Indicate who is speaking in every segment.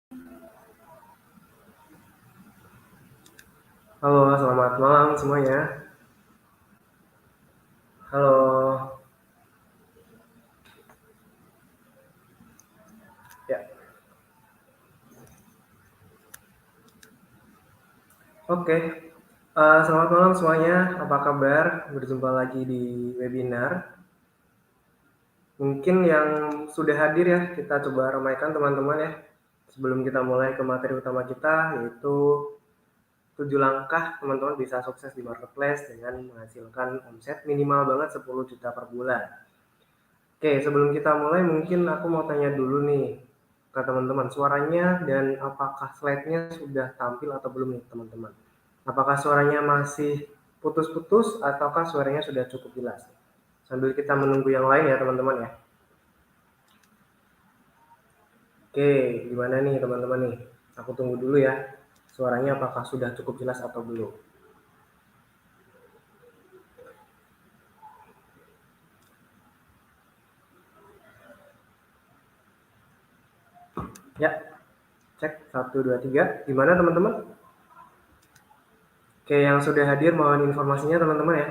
Speaker 1: Halo, selamat malam semuanya. Halo. Ya, oke. Selamat malam semuanya. Apa kabar? Berjumpa lagi di webinar. Mungkin yang sudah hadir ya, kita coba ramaikan teman-teman ya. Sebelum kita mulai ke materi utama kita, yaitu 7 langkah teman-teman bisa sukses di marketplace dengan menghasilkan omset minimal banget 10 juta per bulan. Oke, sebelum kita mulai mungkin aku mau tanya dulu nih ke teman-teman, suaranya dan apakah slide-nya sudah tampil atau belum nih teman-teman? Apakah suaranya masih putus-putus ataukah suaranya sudah cukup jelas? Sambil kita menunggu yang lain ya teman-teman ya. Oke, gimana nih teman-teman nih? Aku tunggu dulu ya. Suaranya apakah sudah cukup jelas atau belum? Ya, cek 1, 2, 3. Gimana teman-teman? Oke, yang sudah hadir mohon informasinya teman-teman ya.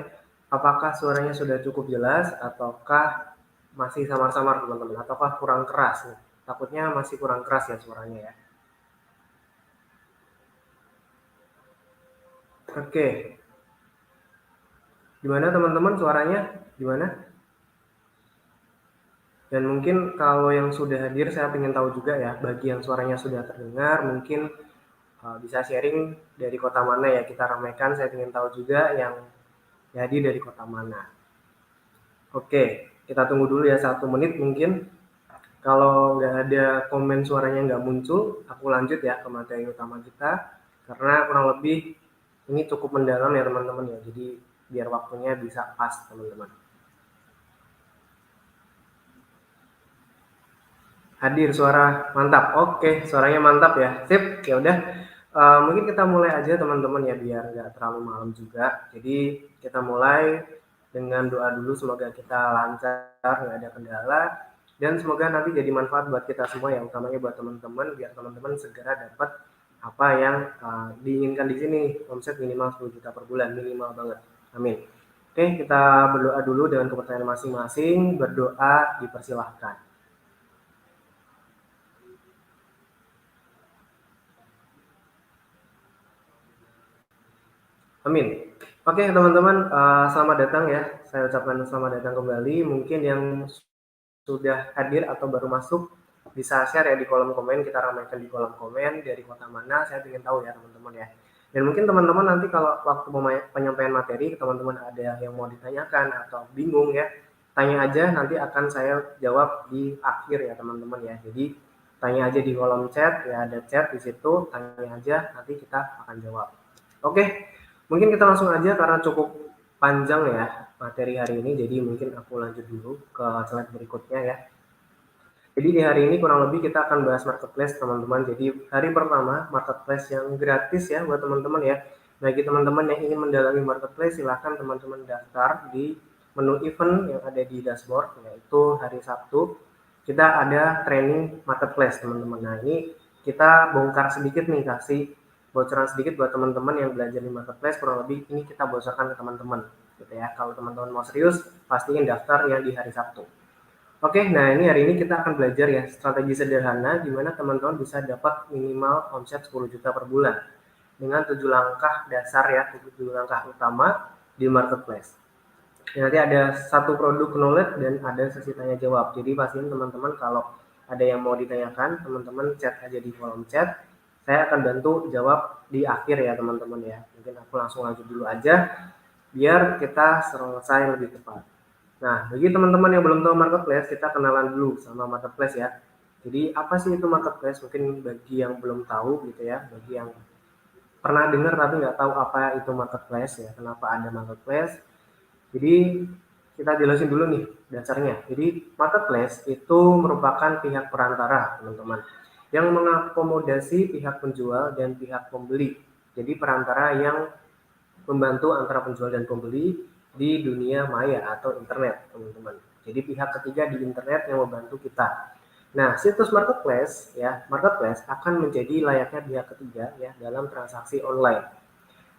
Speaker 1: Apakah suaranya sudah cukup jelas ataukah masih samar-samar teman-teman? Ataukah kurang keras? Takutnya masih kurang keras ya suaranya ya. Oke. Gimana teman-teman suaranya? Gimana? Dan mungkin kalau yang sudah hadir saya ingin tahu juga ya, bagi yang suaranya sudah terdengar mungkin bisa sharing dari kota mana ya, kita ramaikan. Saya ingin tahu juga yang jadi dari kota mana. Oke, kita tunggu dulu ya 1 menit mungkin. Kalau nggak ada komen suaranya nggak muncul, aku lanjut ya ke materi utama kita. Karena kurang lebih ini cukup mendalam ya teman-teman ya. Jadi biar waktunya bisa pas teman-teman. Hadir suara mantap. Oke, suaranya mantap ya. Sip, ya udah. Mungkin kita mulai aja teman-teman ya biar nggak terlalu malam juga. Jadi kita mulai dengan doa dulu, semoga kita lancar, nggak ada kendala, dan semoga nanti jadi manfaat buat kita semua ya, utamanya buat teman-teman biar teman-teman segera dapat apa yang diinginkan di sini, omset minimal 10 juta per bulan, minimal banget. Amin. Oke, kita berdoa dulu dengan kepercayaan masing-masing. Berdoa dipersilahkan. Amin. Oke teman-teman, selamat datang ya. Saya ucapkan selamat datang kembali. Mungkin yang sudah hadir atau baru masuk bisa share ya di kolom komen. Kita ramaikan di kolom komen dari kota mana. Saya ingin tahu ya teman-teman ya. Dan mungkin teman-teman nanti kalau waktu penyampaian materi teman-teman ada yang mau ditanyakan atau bingung ya, tanya aja, nanti akan saya jawab di akhir ya teman-teman ya. Jadi tanya aja di kolom chat ya, ada chat di situ, tanya aja, nanti kita akan jawab. Oke, mungkin kita langsung aja karena cukup panjang ya materi hari ini, jadi mungkin aku lanjut dulu ke slide berikutnya ya. Jadi di hari ini kurang lebih kita akan bahas marketplace teman-teman. Jadi hari pertama marketplace yang gratis ya buat teman-teman ya. Bagi teman-teman yang ingin mendalami marketplace, silahkan teman-teman daftar di menu event yang ada di dashboard, yaitu hari Sabtu kita ada training marketplace teman-teman. Nah ini kita bongkar sedikit nih, kasih bocoran sedikit buat teman-teman yang belajar di marketplace. Kurang lebih ini kita bocorkan ke teman-teman gitu ya. Kalau teman-teman mau serius, pastiin daftar yang di hari Sabtu. Oke, nah ini hari ini kita akan belajar ya strategi sederhana gimana teman-teman bisa dapat minimal omset 10 juta per bulan dengan 7 langkah dasar ya, 7 langkah utama di marketplace. Nanti ada satu produk knowledge dan ada sesi tanya jawab. Jadi pastiin teman-teman kalau ada yang mau ditanyakan, teman-teman chat aja di kolom chat. Saya akan bantu jawab di akhir ya teman-teman ya. Mungkin aku langsung lanjut dulu aja biar kita selesai lebih cepat. Nah, bagi teman-teman yang belum tahu marketplace, kita kenalan dulu sama marketplace ya. Jadi apa sih itu marketplace? Mungkin bagi yang belum tahu gitu ya, bagi yang pernah dengar tapi nggak tahu apa itu marketplace ya, kenapa ada marketplace. Jadi kita jelasin dulu nih dasarnya. Jadi marketplace itu merupakan pihak perantara teman-teman yang mengakomodasi pihak penjual dan pihak pembeli. Jadi perantara yang membantu antara penjual dan pembeli di dunia maya atau internet teman-teman. Jadi pihak ketiga di internet yang membantu kita. Nah, situs marketplace akan menjadi layaknya pihak ketiga ya dalam transaksi online.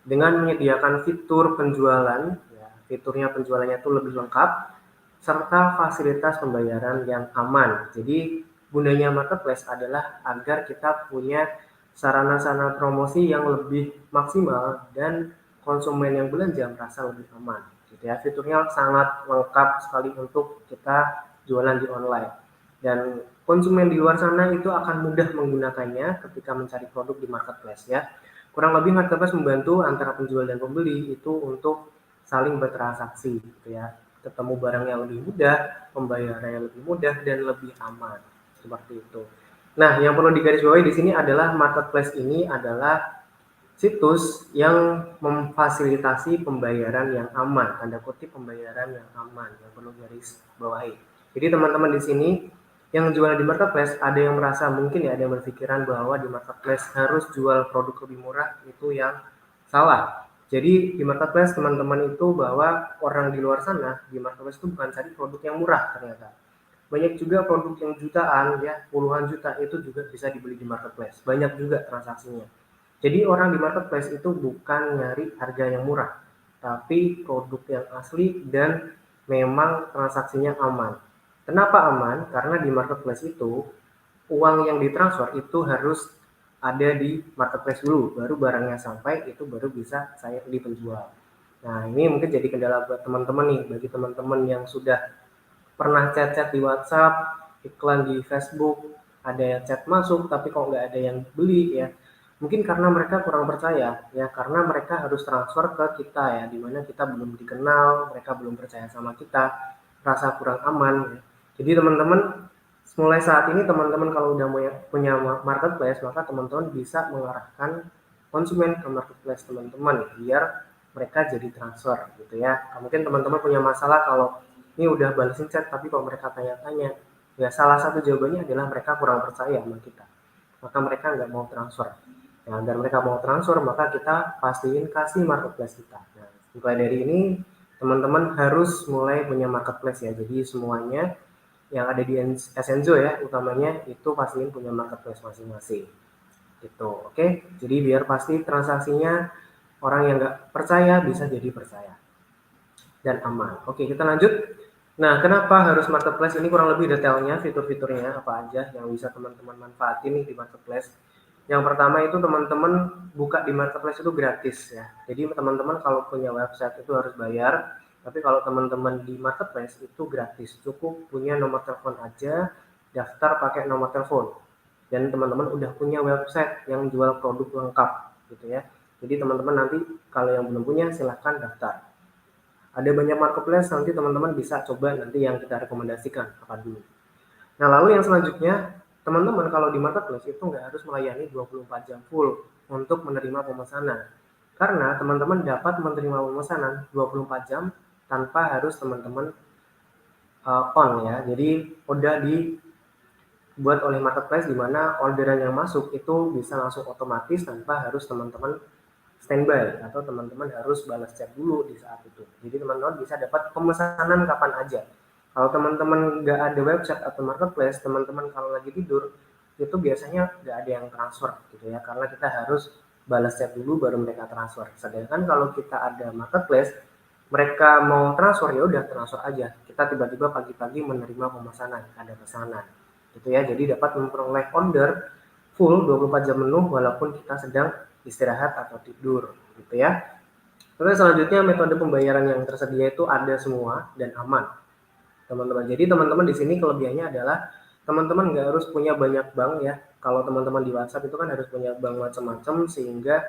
Speaker 1: Dengan menyediakan fitur penjualan, ya, fiturnya penjualannya itu lebih lengkap, serta fasilitas pembayaran yang aman. Jadi, gunanya marketplace adalah agar kita punya sarana-sarana promosi yang lebih maksimal dan konsumen yang belanja merasa lebih aman. Gitu ya. Fiturnya sangat lengkap sekali untuk kita jualan di online. Dan konsumen di luar sana itu akan mudah menggunakannya ketika mencari produk di marketplace ya. Kurang lebih marketplace membantu antara penjual dan pembeli itu untuk saling bertransaksi gitu ya. Ketemu barang yang lebih mudah, pembayaran yang lebih mudah dan lebih aman. Seperti itu. Nah, yang perlu digarisbawahi di sini adalah marketplace ini adalah situs yang memfasilitasi pembayaran yang aman, tanda kutip pembayaran yang aman, yang perlu garis bawahi. Jadi teman-teman di sini yang jual di marketplace ada yang merasa mungkin ya ada yang berpikiran bahwa di marketplace harus jual produk lebih murah, itu yang salah. Jadi di marketplace teman-teman itu bahwa orang di luar sana di marketplace itu bukan cari produk yang murah ternyata. Banyak juga produk yang jutaan ya, puluhan juta itu juga bisa dibeli di marketplace. Banyak juga transaksinya. Jadi orang di marketplace itu bukan nyari harga yang murah, tapi produk yang asli dan memang transaksinya aman. Kenapa aman? Karena di marketplace itu uang yang ditransfer itu harus ada di marketplace dulu, baru barangnya sampai itu baru bisa saya di penjual. Nah, ini mungkin jadi kendala buat teman-teman nih, bagi teman-teman yang sudah pernah chat-chat di WhatsApp, iklan di Facebook, ada yang chat masuk tapi kok nggak ada yang beli ya. Mungkin karena mereka kurang percaya ya, karena mereka harus transfer ke kita ya, dimana kita belum dikenal, mereka belum percaya sama kita, rasa kurang aman ya. Jadi teman-teman mulai saat ini teman-teman kalau udah punya marketplace maka teman-teman bisa mengarahkan konsumen ke marketplace teman-teman biar mereka jadi transfer gitu ya. Mungkin teman-teman punya masalah kalau ini udah balesin chat tapi kok mereka tanya-tanya, ya salah satu jawabannya adalah mereka kurang percaya sama kita, maka mereka nggak mau transfer. Nah, agar mereka mau transfer maka kita pastiin kasih marketplace kita. Nah, mulai dari ini teman-teman harus mulai punya marketplace ya, jadi semuanya yang ada di Essenzo ya utamanya itu pastiin punya marketplace masing-masing gitu. Oke, jadi biar pasti transaksinya orang yang nggak percaya bisa jadi percaya dan aman. Oke, kita lanjut. Nah, kenapa harus marketplace? Ini kurang lebih detailnya, fitur-fiturnya apa aja yang bisa teman-teman manfaatin nih di marketplace. Yang pertama itu teman-teman buka di marketplace itu gratis ya. Jadi teman-teman kalau punya website itu harus bayar, tapi kalau teman-teman di marketplace itu gratis. Cukup punya nomor telepon aja, daftar pakai nomor telepon. Dan teman-teman udah punya website yang jual produk lengkap gitu ya. Jadi teman-teman nanti kalau yang belum punya silahkan daftar. Ada banyak marketplace, nanti teman-teman bisa coba nanti yang kita rekomendasikan apa dulu. Nah, lalu yang selanjutnya, teman-teman kalau di marketplace itu nggak harus melayani 24 jam full untuk menerima pemesanan. Karena teman-teman dapat menerima pemesanan 24 jam tanpa harus teman-teman on ya. Jadi udah dibuat oleh marketplace di mana orderan yang masuk itu bisa langsung otomatis tanpa harus teman-teman standby atau teman-teman harus balas chat dulu di saat itu. Jadi teman-teman bisa dapat pemesanan kapan aja. Kalau teman-teman nggak ada website atau marketplace, teman-teman kalau lagi tidur itu biasanya nggak ada yang transfer gitu ya, karena kita harus balas chat dulu baru mereka transfer. Sedangkan kalau kita ada marketplace, mereka mau transfer ya udah transfer aja. Kita tiba-tiba pagi-pagi menerima pemesanan, ada pesanan gitu ya. Jadi dapat memperoleh order full 24 jam penuh walaupun kita sedang istirahat atau tidur gitu ya. Terus selanjutnya metode pembayaran yang tersedia itu ada semua dan aman teman-teman. Jadi teman-teman di sini kelebihannya adalah teman-teman nggak harus punya banyak bank ya. Kalau teman-teman di WhatsApp itu kan harus punya bank macam-macam sehingga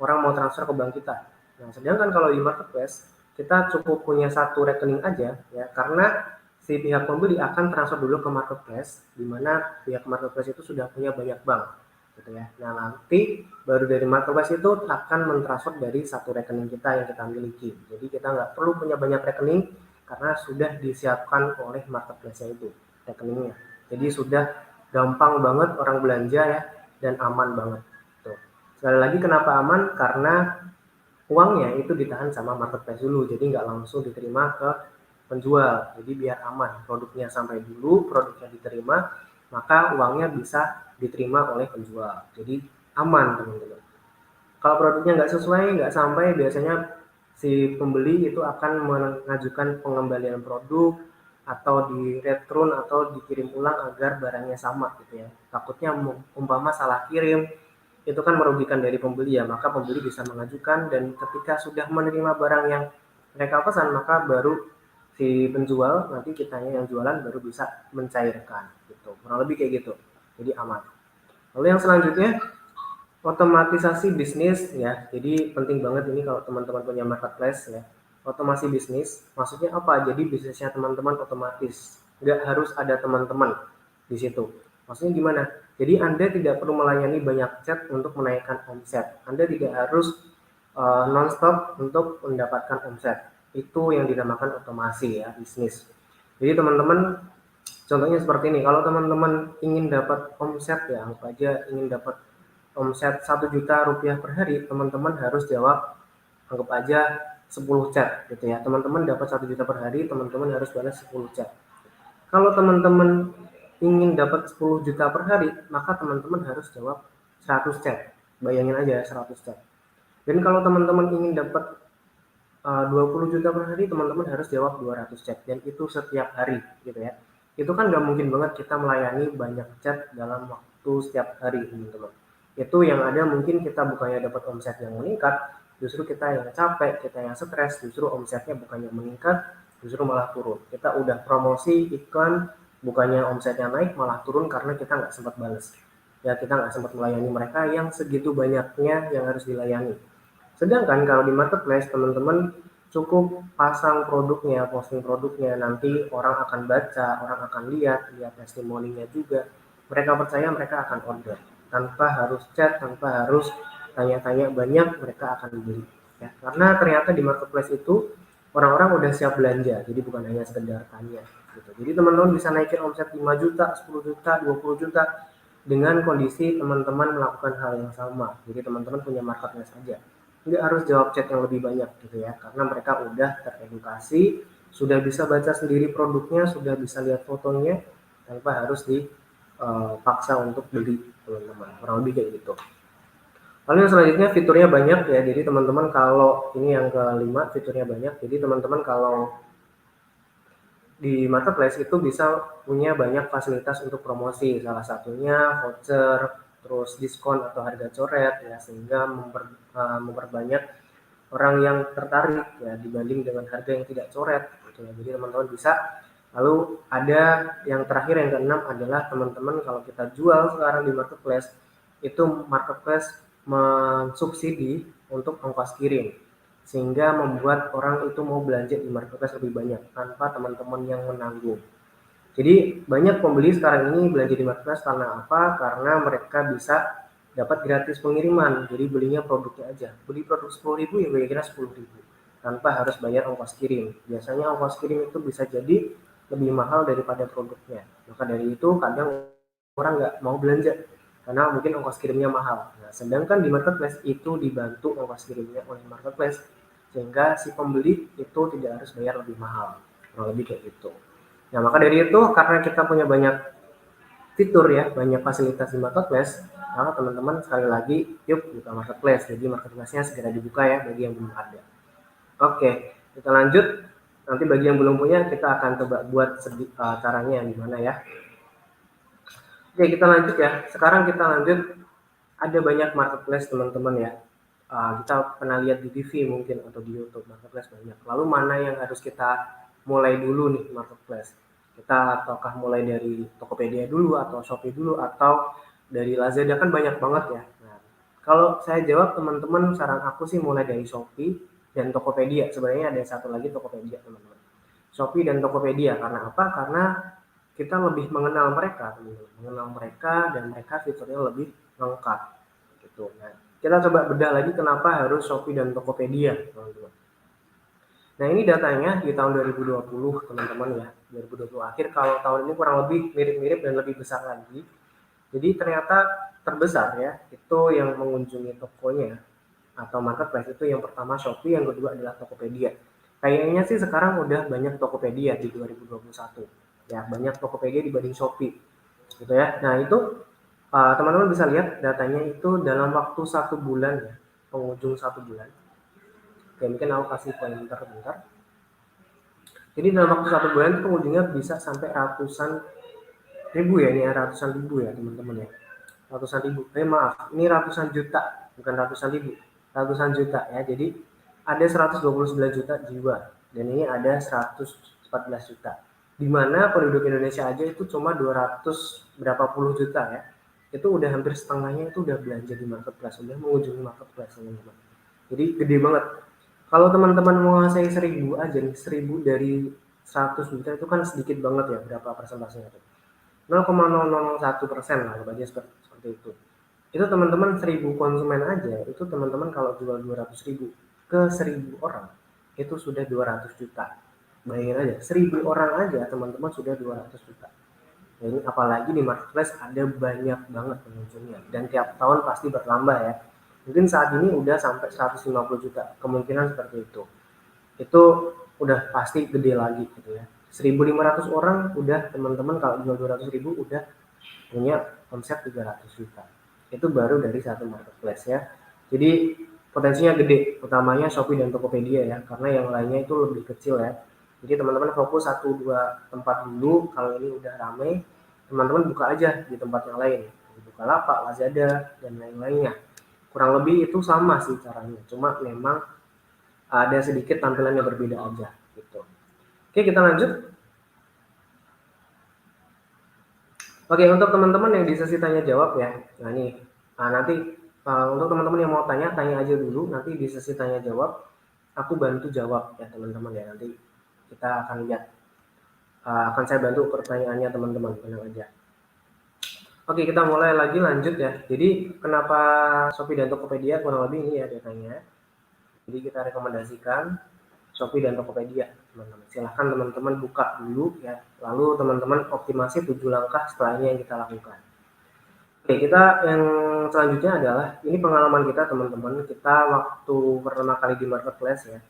Speaker 1: orang mau transfer ke bank kita. Nah, sedangkan kalau di marketplace kita cukup punya satu rekening aja ya, karena si pihak pembeli akan transfer dulu ke marketplace, di mana pihak marketplace itu sudah punya banyak bank gitu ya. Nah, nanti baru dari marketplace itu akan mentransfer dari satu rekening kita yang kita miliki. Jadi kita nggak perlu punya banyak rekening karena sudah disiapkan oleh marketplace itu rekeningnya. Jadi sudah gampang banget orang belanja ya dan aman banget. Tuh. Sekali lagi kenapa aman? Karena uangnya itu ditahan sama marketplace dulu, jadi nggak langsung diterima ke penjual. Jadi biar aman, produknya sampai dulu, produknya diterima, maka uangnya bisa diterima oleh penjual. Jadi aman teman-teman. Kalau produknya nggak sesuai, nggak sampai, biasanya si pembeli itu akan mengajukan pengembalian produk atau di return atau dikirim ulang agar barangnya sama gitu ya. Takutnya umpama salah kirim, itu kan merugikan dari pembeli ya, maka pembeli bisa mengajukan, dan ketika sudah menerima barang yang mereka pesan, maka baru si penjual, nanti kitanya yang jualan baru bisa mencairkan gitu. Kurang lebih kayak gitu. Jadi aman. Lalu yang selanjutnya, otomatisasi bisnis ya. Jadi penting banget ini kalau teman-teman punya marketplace ya. Otomasi bisnis, maksudnya apa? Jadi bisnisnya teman-teman otomatis. Nggak harus ada teman-teman di situ. Maksudnya gimana? Jadi Anda tidak perlu melayani banyak chat untuk menaikkan omset. Anda tidak harus non-stop untuk mendapatkan omset. Itu yang dinamakan otomasi ya, bisnis. Jadi teman-teman, contohnya seperti ini, kalau teman-teman ingin dapat omset ya, anggap aja ingin dapat omset 1 juta rupiah per hari, teman-teman harus jawab, anggap aja 10 chat gitu ya. Teman-teman dapat 1 juta per hari, teman-teman harus balas 10 chat. Kalau teman-teman ingin dapat 10 juta per hari, maka teman-teman harus jawab 100 chat. Bayangin aja 100 chat. Dan kalau teman-teman ingin dapat 20 juta per hari, teman-teman harus jawab 200 chat, dan itu setiap hari gitu ya. Itu kan nggak mungkin banget kita melayani banyak chat dalam waktu setiap hari, teman-teman. Itu yang ada mungkin kita bukannya dapat omset yang meningkat, justru kita yang capek, kita yang stres, justru omsetnya bukannya meningkat, justru malah turun. Kita udah promosi iklan, bukannya omsetnya naik, malah turun karena kita nggak sempat balas. Ya, kita nggak sempat melayani mereka yang segitu banyaknya yang harus dilayani. Sedangkan kalau di marketplace, teman-teman cukup pasang produknya, posting produknya, nanti orang akan baca, orang akan lihat testimoninya juga. Mereka percaya, mereka akan order. Tanpa harus chat, tanpa harus tanya-tanya banyak, mereka akan beli. Ya, karena ternyata di marketplace itu orang-orang udah siap belanja, jadi bukan hanya sekedar tanya. Gitu. Jadi teman-teman bisa naikin omset 5 juta, 10 juta, 20 juta dengan kondisi teman-teman melakukan hal yang sama. Jadi teman-teman punya marketplace saja. Nggak harus jawab chat yang lebih banyak gitu ya, karena mereka udah teredukasi, sudah bisa baca sendiri produknya, sudah bisa lihat fotonya, tanpa harus dipaksa untuk beli, teman-teman. Kurang lebih kayak gitu. Lalu yang selanjutnya, fiturnya banyak ya. Jadi teman-teman kalau ini yang kelima, fiturnya banyak. Jadi teman-teman kalau di marketplace itu bisa punya banyak fasilitas untuk promosi, salah satunya voucher, terus diskon atau harga coret ya, sehingga memperbanyak orang yang tertarik ya dibanding dengan harga yang tidak coret gitu ya. Jadi teman-teman bisa. Lalu ada yang terakhir, yang keenam adalah teman-teman kalau kita jual sekarang di marketplace, itu marketplace mensubsidi untuk ongkos kirim, sehingga membuat orang itu mau belanja di marketplace lebih banyak tanpa teman-teman yang menanggung. Jadi banyak pembeli sekarang ini belanja di marketplace karena apa? Karena mereka bisa dapat gratis pengiriman. Jadi belinya produknya aja. Beli produk 10.000 ya kira-kira 10.000 tanpa harus bayar ongkos kirim. Biasanya ongkos kirim itu bisa jadi lebih mahal daripada produknya. Maka dari itu kadang orang nggak mau belanja karena mungkin ongkos kirimnya mahal. Nah, sedangkan di marketplace itu dibantu ongkos kirimnya oleh marketplace, sehingga si pembeli itu tidak harus bayar lebih mahal. Kurang lebih kayak gitu. Nah, maka dari itu, karena kita punya banyak fitur ya, banyak fasilitas di marketplace, maka teman-teman sekali lagi yuk buka marketplace. Jadi marketplace-nya segera dibuka ya bagi yang belum ada. Oke, kita lanjut. Nanti bagi yang belum punya, kita akan coba buat caranya gimana ya. Oke, kita lanjut ya. Sekarang kita lanjut, ada banyak marketplace teman-teman ya. Kita pernah lihat di TV mungkin atau di YouTube, marketplace banyak. Lalu mana yang harus kita mulai dulu nih marketplace? Kita ataukah mulai dari Tokopedia dulu atau Shopee dulu atau dari Lazada, kan banyak banget ya. Nah, kalau saya jawab teman-teman, saran aku sih mulai dari Shopee dan Tokopedia. Sebenarnya ada satu lagi Tokopedia teman-teman. Shopee dan Tokopedia, karena apa? Karena kita lebih mengenal mereka, dan mereka fiturnya lebih lengkap gitu. Nah, kita coba bedah lagi kenapa harus Shopee dan Tokopedia, teman-teman. Nah, ini datanya di tahun 2020, teman-teman ya. 2020 akhir, kalau tahun ini kurang lebih mirip-mirip dan lebih besar lagi. Jadi ternyata terbesar ya, itu yang mengunjungi tokonya atau marketplace itu yang pertama Shopee, yang kedua adalah Tokopedia. Kayaknya sih sekarang udah banyak Tokopedia di 2021. Ya, banyak Tokopedia dibanding Shopee. gitu ya. Nah itu teman-teman bisa lihat datanya itu dalam waktu 1 bulan ya, penghujung 1 bulan. Oke, mungkin aku kasih pointer bentar. Jadi dalam waktu 1 bulan itu pengunjungnya bisa sampai ratusan ribu ya, ini ya, ratusan ribu ya teman-teman ya, ratusan ribu. Maaf, ini ratusan juta, bukan ratusan ribu, ratusan juta ya. Jadi ada 129 juta jiwa dan ini ada 114 juta. Di mana penduduk Indonesia aja itu cuma 200 berapa puluh juta ya. Itu udah hampir setengahnya itu udah belanja di marketplace, udah mengunjungi marketplace teman-teman. Jadi gede banget. Kalau teman-teman menguasai 1000 aja nih, 1000 dari 100 juta itu kan sedikit banget ya, berapa persentasenya tuh? 0,001% lah, aja seperti itu. Itu teman-teman 1000 konsumen aja, itu teman-teman kalau jual 200.000 ke 1000 orang, itu sudah 200 juta. Bayangin aja, 1000 orang aja teman-teman sudah 200 juta. Jadi apalagi di marketplace ada banyak banget pengunjungnya dan tiap tahun pasti bertambah ya. Mungkin saat ini udah sampai 150 juta, kemungkinan seperti itu. Itu udah pasti gede lagi gitu ya. 1.500 orang udah teman-teman kalau jual 200.000 udah punya omset 300 juta. Itu baru dari satu marketplace ya. Jadi potensinya gede, utamanya Shopee dan Tokopedia ya, karena yang lainnya itu lebih kecil ya. Jadi teman-teman fokus 1-2 tempat dulu, kalau ini udah ramai, teman-teman buka aja di tempat yang lain. Bukalapak, Lazada, dan lain-lainnya. Kurang lebih itu sama sih caranya, cuma memang ada sedikit tampilan yang berbeda aja gitu. Oke, kita lanjut. Oke, untuk teman-teman yang di sesi tanya jawab ya. Nah, ini nanti untuk teman-teman yang mau tanya aja dulu, nanti di sesi tanya jawab aku bantu jawab ya teman-teman ya. Nanti kita akan lihat, akan saya bantu pertanyaannya teman-teman, tenang aja. Oke, kita mulai lagi, lanjut ya. Jadi kenapa Shopee dan Tokopedia, kurang lebih ini ya datanya. Jadi kita rekomendasikan Shopee dan Tokopedia, teman-teman. Silahkan teman-teman buka dulu ya, lalu teman-teman optimasi 7 langkah setelah ini yang kita lakukan. Oke, kita yang selanjutnya adalah ini pengalaman kita teman-teman. Kita waktu pertama kali di marketplace ya.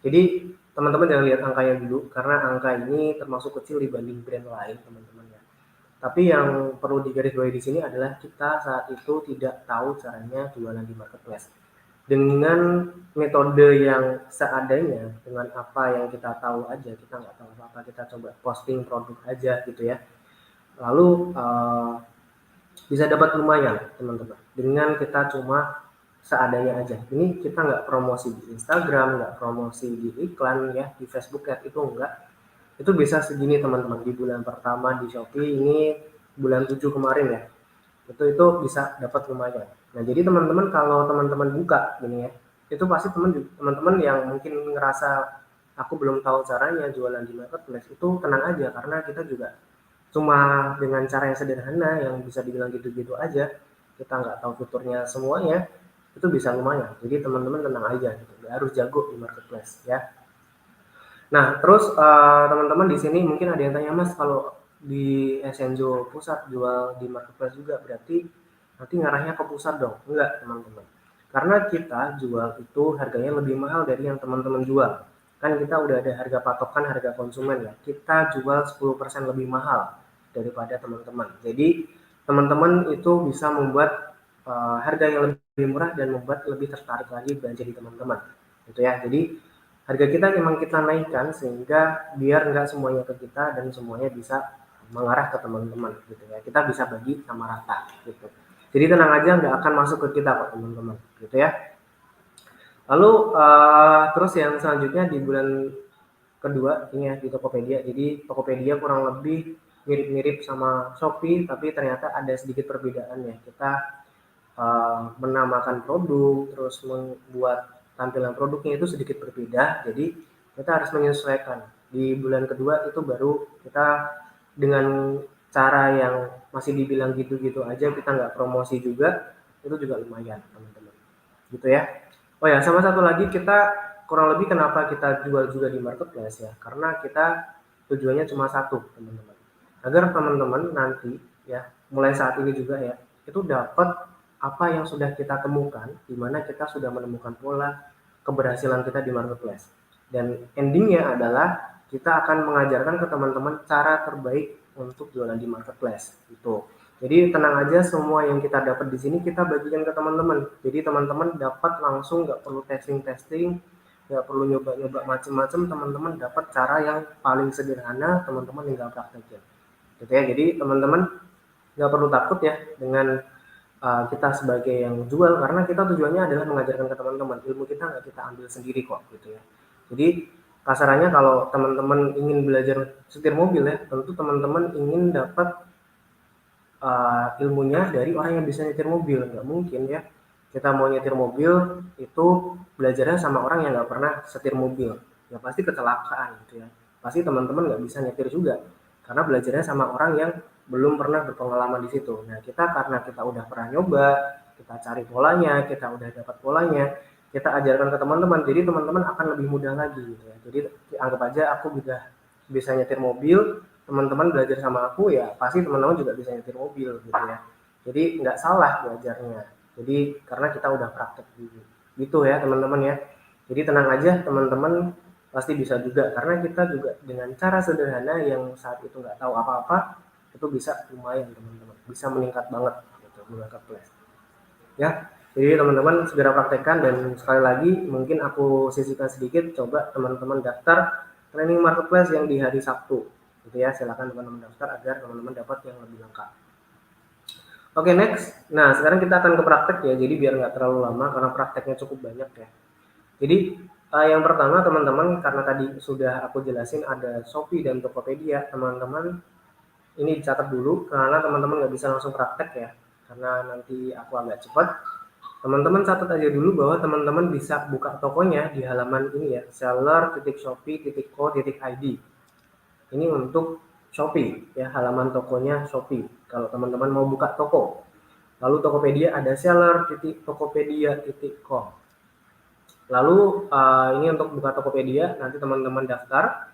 Speaker 1: Jadi teman-teman jangan lihat angkanya dulu, karena angka ini termasuk kecil dibanding brand lain teman-teman ya. Tapi yang perlu digarisbawahi di sini adalah kita saat itu tidak tahu caranya jualan di marketplace. Dengan metode yang seadanya, dengan apa yang kita tahu aja, kita nggak tahu apa-apa, kita coba posting produk aja gitu ya. Lalu bisa dapat lumayan teman-teman dengan kita cuma seadanya aja. Ini kita nggak promosi di Instagram, nggak promosi di iklan ya, di Facebook ya, itu enggak. Itu bisa segini teman-teman di bulan pertama di Shopee ini bulan 7 kemarin ya. Itu bisa dapat lumayan. Nah, jadi teman-teman kalau teman-teman buka gini ya, itu pasti teman-teman yang mungkin ngerasa aku belum tahu caranya jualan di marketplace, itu tenang aja karena kita juga cuma dengan cara yang sederhana yang bisa dibilang gitu-gitu aja, kita nggak tahu fiturnya semuanya, itu bisa lumayan. Jadi teman-teman tenang aja gitu, nggak harus jago di marketplace ya. Nah, terus teman-teman di sini mungkin ada yang tanya, Mas, kalau di Esenjo pusat jual di marketplace juga berarti nanti ngarahnya ke pusat dong? Enggak, teman-teman. Karena kita jual itu harganya lebih mahal dari yang teman-teman jual. Kan kita udah ada harga patokan harga konsumen ya. Kita jual 10% lebih mahal daripada teman-teman. Jadi teman-teman itu bisa membuat harga yang lebih murah dan membuat lebih tertarik lagi belanja di teman-teman. Gitu ya. Jadi harga kita memang kita naikkan sehingga biar nggak semuanya ke kita dan semuanya bisa mengarah ke teman-teman gitu ya. Kita bisa bagi sama rata gitu. Jadi tenang aja, nggak akan masuk ke kita kok teman-teman gitu ya. Lalu terus yang selanjutnya di bulan kedua ini ya di Tokopedia. Jadi Tokopedia kurang lebih mirip-mirip sama Shopee, tapi ternyata ada sedikit perbedaan ya. Kita menamakan produk, terus membuat tampilan produknya itu sedikit berbeda. Jadi kita harus menyesuaikan. Di bulan kedua itu baru kita dengan cara yang masih dibilang gitu-gitu aja, kita nggak promosi juga, itu juga lumayan teman-teman. Gitu ya. Oh ya, sama satu lagi, kita kurang lebih kenapa kita jual juga di marketplace ya, karena kita tujuannya cuma satu teman-teman, agar teman-teman nanti ya mulai saat ini juga ya itu dapat apa yang sudah kita temukan, di mana kita sudah menemukan pola keberhasilan kita di marketplace, dan endingnya adalah kita akan mengajarkan ke teman-teman cara terbaik untuk jualan di marketplace itu. Jadi tenang aja, semua yang kita dapat di sini kita bagikan ke teman-teman. Jadi teman-teman dapat langsung, nggak perlu testing-testing, nggak perlu nyoba-nyoba macam-macam. Teman-teman dapat cara yang paling sederhana, teman-teman tinggal praktekin. Gitu ya. Jadi teman-teman nggak perlu takut ya dengan kita sebagai yang jual, karena kita tujuannya adalah mengajarkan ke teman-teman. Ilmu kita nggak kita ambil sendiri kok, gitu ya. Jadi kasarannya kalau teman-teman ingin belajar setir mobil ya, tentu teman-teman ingin dapat ilmunya dari orang yang bisa nyetir mobil. Nggak mungkin ya kita mau nyetir mobil itu belajarnya sama orang yang nggak pernah setir mobil, ya pasti kecelakaan gitu ya. Pasti teman-teman nggak bisa nyetir juga karena belajarnya sama orang yang belum pernah berpengalaman di situ. Nah, kita karena kita udah pernah nyoba, kita cari polanya, kita udah dapat polanya, kita ajarkan ke teman-teman, jadi teman-teman akan lebih mudah lagi gitu ya. Jadi anggap aja aku udah bisa nyetir mobil, teman-teman belajar sama aku, ya pasti teman-teman juga bisa nyetir mobil gitu ya. Jadi nggak salah belajarnya. Jadi karena kita udah praktek dulu. Gitu ya teman-teman ya. Jadi tenang aja teman-teman, pasti bisa juga karena kita juga dengan cara sederhana yang saat itu nggak tahu apa-apa, itu bisa lumayan teman-teman. Bisa meningkat banget gitu mengangkat kelas. Ya. Jadi teman-teman segera praktekkan, dan sekali lagi mungkin aku sisihkan sedikit, coba teman-teman daftar training marketplace yang di hari Sabtu. Gitu ya, silakan teman-teman daftar agar teman-teman dapat yang lebih lengkap. Oke, next. Nah, sekarang kita akan ke praktek ya. Jadi biar nggak terlalu lama karena prakteknya cukup banyak ya. Jadi yang pertama teman-teman, karena tadi sudah aku jelasin ada Shopee dan Tokopedia, teman-teman ini dicatat dulu karena teman-teman nggak bisa langsung praktek ya. Karena nanti aku agak cepat. Teman-teman catat aja dulu bahwa teman-teman bisa buka tokonya di halaman ini ya, seller.shopee.co.id. Ini untuk Shopee ya, halaman tokonya Shopee. Kalau teman-teman mau buka toko. Lalu Tokopedia ada seller.tokopedia.com. Lalu ini untuk buka Tokopedia, nanti teman-teman daftar.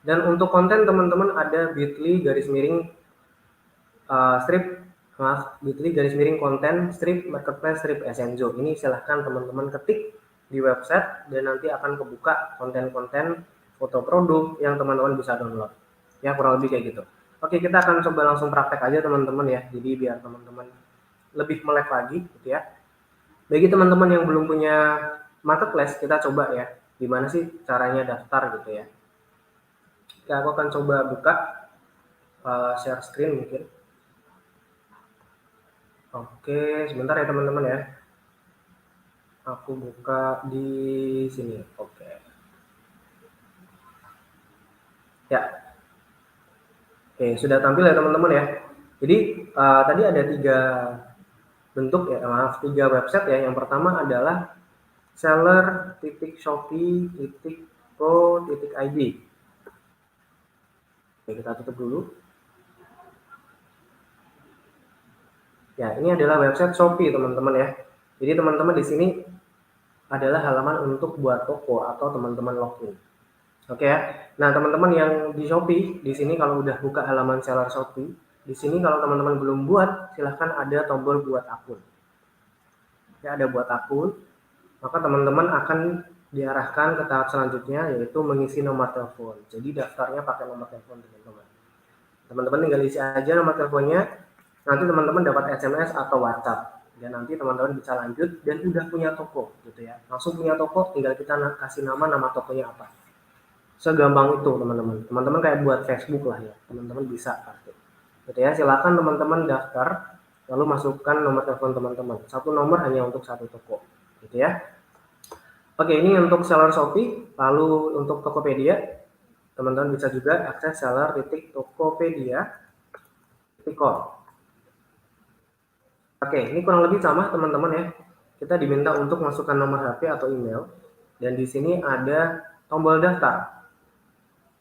Speaker 1: Dan untuk konten teman-teman ada bit.ly garis miring bit.ly garis miring konten strip marketplace strip Esenzo. Ini silahkan teman-teman ketik di website dan nanti akan kebuka konten-konten foto produk yang teman-teman bisa download. Ya kurang lebih kayak gitu. Oke, kita akan coba langsung praktek aja teman-teman ya. Jadi biar teman-teman lebih melek lagi gitu ya. Bagi teman-teman yang belum punya marketplace, kita coba ya. Gimana sih caranya daftar gitu ya. Ya, aku akan coba buka share screen mungkin. Oke, sebentar ya teman-teman ya. Aku buka di sini. Oke. Ya. Oke, sudah tampil ya teman-teman ya. Jadi tadi ada 3 bentuk ya, tiga website ya. Yang pertama adalah seller.shopee.co.id. Oke, kita tutup dulu. Ya, ini adalah website Shopee teman-teman ya. Jadi teman-teman di sini adalah halaman untuk buat toko atau teman-teman login. Oke ya. Nah, teman-teman yang di Shopee, di sini kalau udah buka halaman seller Shopee, di sini kalau teman-teman belum buat, silahkan ada tombol buat akun. Ya, ada buat akun, maka teman-teman akan diarahkan ke tahap selanjutnya, yaitu mengisi nomor telepon. Jadi daftarnya pakai nomor telepon teman-teman. Teman-teman tinggal isi aja nomor teleponnya, nanti teman-teman dapat SMS atau WhatsApp. Dan nanti teman-teman bisa lanjut dan udah punya toko gitu ya. Langsung punya toko, tinggal kita kasih nama tokonya apa. Segampang itu teman-teman. Teman-teman kayak buat Facebook lah ya. Teman-teman bisa pakai. Gitu ya. Silakan teman-teman daftar, lalu masukkan nomor telepon teman-teman. Satu nomor hanya untuk satu toko. Gitu ya. Oke, ini untuk seller Shopee. Lalu untuk Tokopedia, teman-teman bisa juga akses seller.tokopedia.com. Oke, ini kurang lebih sama teman-teman ya. Kita diminta untuk masukkan nomor HP atau email. Dan di sini ada tombol daftar.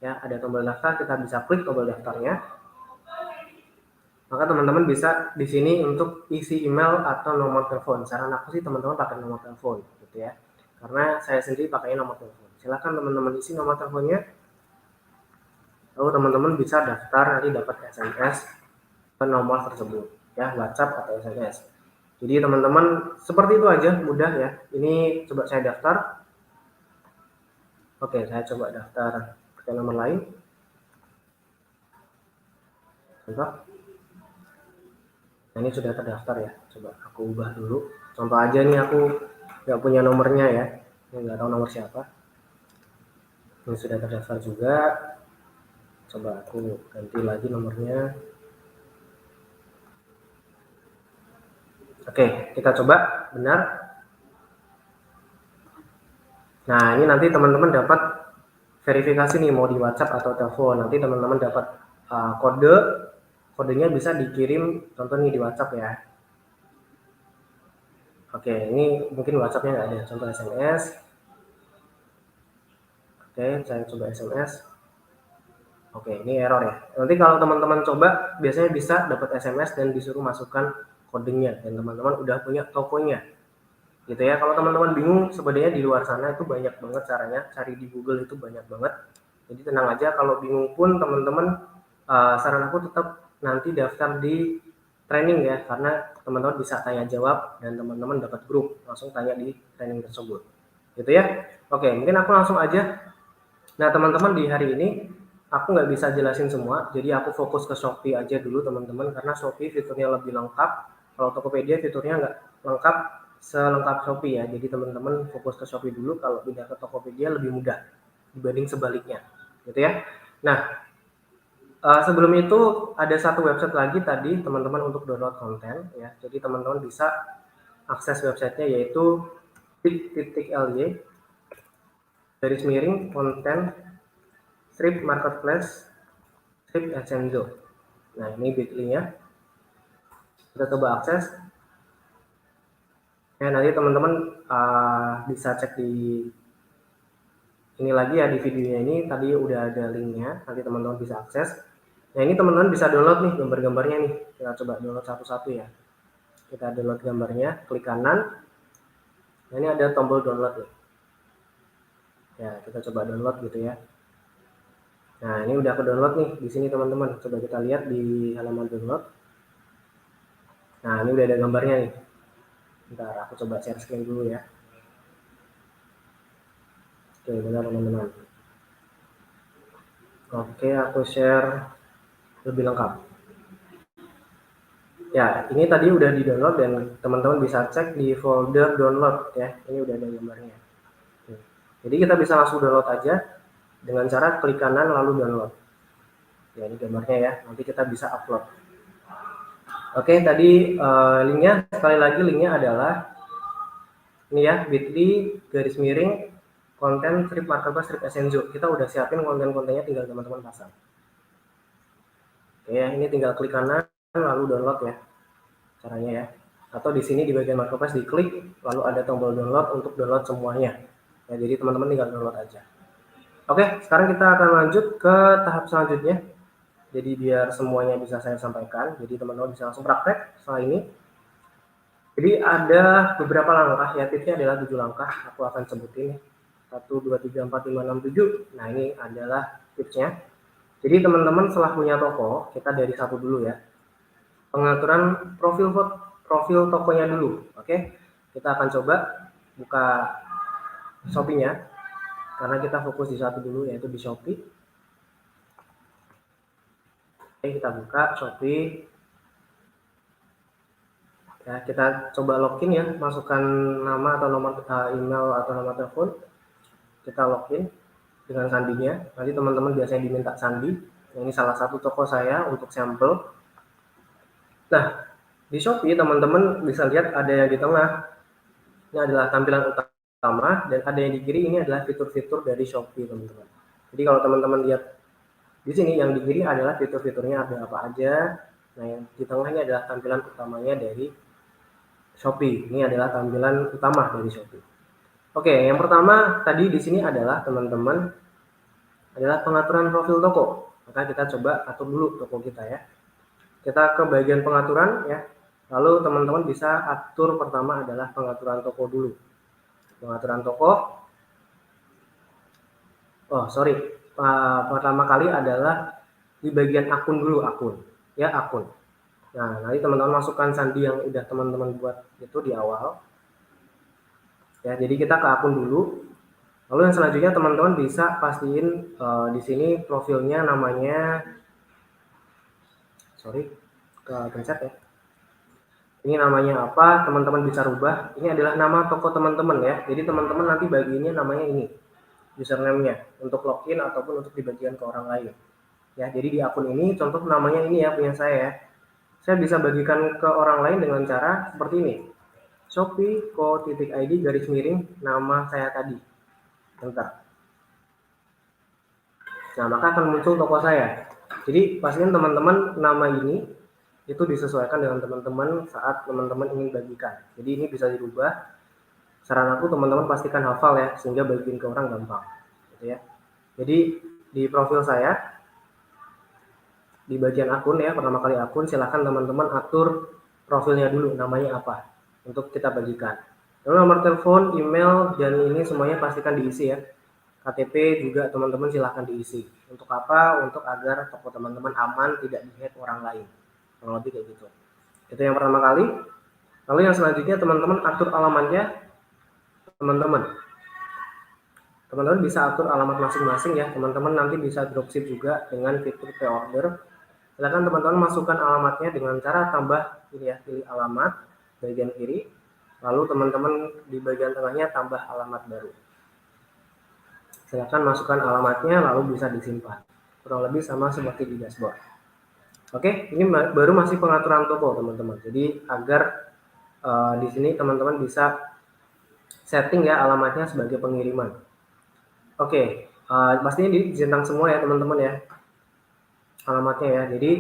Speaker 1: Ya, ada tombol daftar, kita bisa klik tombol daftarnya. Maka teman-teman bisa di sini untuk isi email atau nomor telepon. Saran aku sih teman-teman pakai nomor telepon gitu ya. Karena saya sendiri pakainya nomor telepon. Silakan teman-teman isi nomor teleponnya. Lalu teman-teman bisa daftar, nanti dapat SMS ke nomor tersebut ya, WhatsApp atau SMS. Jadi teman-teman seperti itu aja, mudah ya. Ini coba saya daftar. Oke, saya coba daftar pakai nomor lain. Contoh. Nah, ini sudah terdaftar ya. Coba aku ubah dulu. Contoh aja nih, aku nggak punya nomornya ya. Nggak tahu nomor siapa. Ini sudah terdaftar juga. Coba aku ganti lagi nomornya. Oke, kita coba. Benar. Nah, ini nanti teman-teman dapat verifikasi nih, mau di WhatsApp atau telepon. Nanti teman-teman dapat kodenya bisa dikirim, contoh nih di WhatsApp ya. Oke, ini mungkin WhatsAppnya nggak ada, contoh SMS. Oke, saya coba SMS. Oke, ini error ya. Nanti kalau teman-teman coba, biasanya bisa dapat SMS dan disuruh masukkan kodenya, dan teman-teman udah punya tokonya. Gitu ya. Kalau teman-teman bingung, sebenarnya di luar sana itu banyak banget caranya, cari di Google itu banyak banget. Jadi tenang aja, kalau bingung pun teman-teman, saran aku tetap nanti daftar di training ya, karena teman-teman bisa tanya jawab dan teman-teman dapat grup, langsung tanya di training tersebut. Gitu ya. Oke, mungkin aku langsung aja. Nah, teman-teman, di hari ini aku nggak bisa jelasin semua, jadi aku fokus ke Shopee aja dulu teman-teman, karena Shopee fiturnya lebih lengkap. Kalau Tokopedia fiturnya nggak lengkap selengkap Shopee ya, jadi teman-teman fokus ke Shopee dulu, kalau pindah ke Tokopedia lebih mudah dibanding sebaliknya, gitu ya. Nah, sebelum itu ada satu website lagi tadi teman-teman untuk download konten ya, jadi teman-teman bisa akses websitenya, yaitu bit.ly garis miring konten strip marketplace strip Exenzo. Nah, ini bit.ly-nya. Kita coba akses. Ya, nanti teman-teman bisa cek di ini lagi ya, di videonya ini tadi udah ada linknya. Nanti teman-teman bisa akses. Nah, ini teman-teman bisa download nih gambar-gambarnya nih. Kita coba download satu-satu ya. Kita download gambarnya, klik kanan. Nah, ini ada tombol download nih. Ya, kita coba download gitu ya. Nah, ini udah ke download nih di sini teman-teman. Coba kita lihat di halaman download. Nah, ini udah ada gambarnya nih. Bentar, aku coba share screen dulu ya. Oke, benar teman-teman. Oke, aku share lebih lengkap. Ya, ini tadi udah di download dan teman-teman bisa cek di folder download ya. Ini udah ada gambarnya. Jadi kita bisa langsung download aja dengan cara klik kanan lalu download. Ya, ini gambarnya ya. Nanti kita bisa upload. Oke, tadi linknya, sekali lagi linknya adalah ini ya, bit.ly garis miring konten strip marketplace strip Exenzo. Kita udah siapin konten-kontennya, tinggal teman-teman pasang. Oke ya, ini tinggal klik kanan lalu download ya caranya ya. Atau di sini di bagian marketplace diklik lalu ada tombol download untuk download semuanya. Ya, jadi teman-teman tinggal download aja. Oke, sekarang kita akan lanjut ke tahap selanjutnya. Jadi biar semuanya bisa saya sampaikan, jadi teman-teman bisa langsung praktek setelah ini. Jadi ada beberapa langkah ya, tipsnya adalah 7 langkah, aku akan sebutin 1, 2, 3, 4, 5, 6, 7. Nah, ini adalah tipsnya. Jadi teman-teman setelah punya toko, kita dari satu dulu ya. Pengaturan profil tokonya dulu. Oke, kita akan coba buka Shopee-nya, karena kita fokus di satu dulu, yaitu di Shopee. Oke, kita buka Shopee. Ya, kita coba login ya, masukkan nama atau nomor email atau nomor telepon. Kita login dengan sandinya. Nanti teman-teman biasanya diminta sandi. Ini salah satu toko saya untuk sampel. Nah, di Shopee teman-teman bisa lihat ada yang di tengah. Ini adalah tampilan utama, dan ada yang di kiri ini adalah fitur-fitur dari Shopee teman-teman. Jadi kalau teman-teman lihat di sini, yang di kiri adalah fitur-fiturnya ada apa aja. Nah, yang di tengah ini adalah tampilan utamanya dari Shopee. Ini adalah tampilan utama dari Shopee. Oke, yang pertama tadi di sini adalah teman-teman adalah pengaturan profil toko. Maka kita coba atur dulu toko kita ya. Kita ke bagian pengaturan ya. Lalu teman-teman bisa atur, pertama adalah pengaturan toko dulu. Pengaturan toko. Pertama kali adalah di bagian akun dulu, akun. Ya, akun. Nah, nanti teman-teman masukkan sandi yang udah teman-teman buat itu di awal. Ya, jadi kita ke akun dulu. Lalu yang selanjutnya teman-teman bisa pastiin di sini profilnya namanya, kepencet ya. Ini namanya apa, teman-teman bisa rubah. Ini adalah nama toko teman-teman ya. Jadi teman-teman nanti bagiinnya namanya ini, username-nya, untuk login ataupun untuk dibagikan ke orang lain. Ya, jadi di akun ini contoh namanya ini ya, punya saya ya. Saya bisa bagikan ke orang lain dengan cara seperti ini. Shopee.co.id garis miring nama saya tadi. Bentar. Nah, maka akan muncul toko saya. Jadi pastikan teman-teman nama ini itu disesuaikan dengan teman-teman saat teman-teman ingin bagikan. Jadi ini bisa dirubah. Saran aku teman-teman pastikan hafal ya, sehingga bagiin ke orang gampang. Gitu ya. Jadi di profil saya, di bagian akun ya, pertama kali akun, silahkan teman-teman atur profilnya dulu, namanya apa, untuk kita bagikan. Lalu nomor telepon, email, dan ini semuanya pastikan diisi ya. KTP juga teman-teman silahkan diisi. Untuk apa? Untuk agar toko teman-teman aman, tidak dihack orang lain. Kurang lebih kayak gitu. Itu yang pertama kali. Lalu yang selanjutnya teman-teman atur alamatnya teman-teman. Teman-teman bisa atur alamat masing-masing ya. Teman-teman nanti bisa dropship juga dengan fitur pre-order. Silakan teman-teman masukkan alamatnya dengan cara tambah ini ya, pilih alamat bagian kiri. Lalu teman-teman di bagian tengahnya tambah alamat baru. Silakan masukkan alamatnya lalu bisa disimpan. Kurang lebih sama seperti di dashboard. Oke, ini baru masih pengaturan toko teman-teman. Jadi agar di sini teman-teman bisa setting ya alamatnya sebagai pengiriman. Oke, pastinya dicentang semua ya teman-teman ya alamatnya ya. Jadi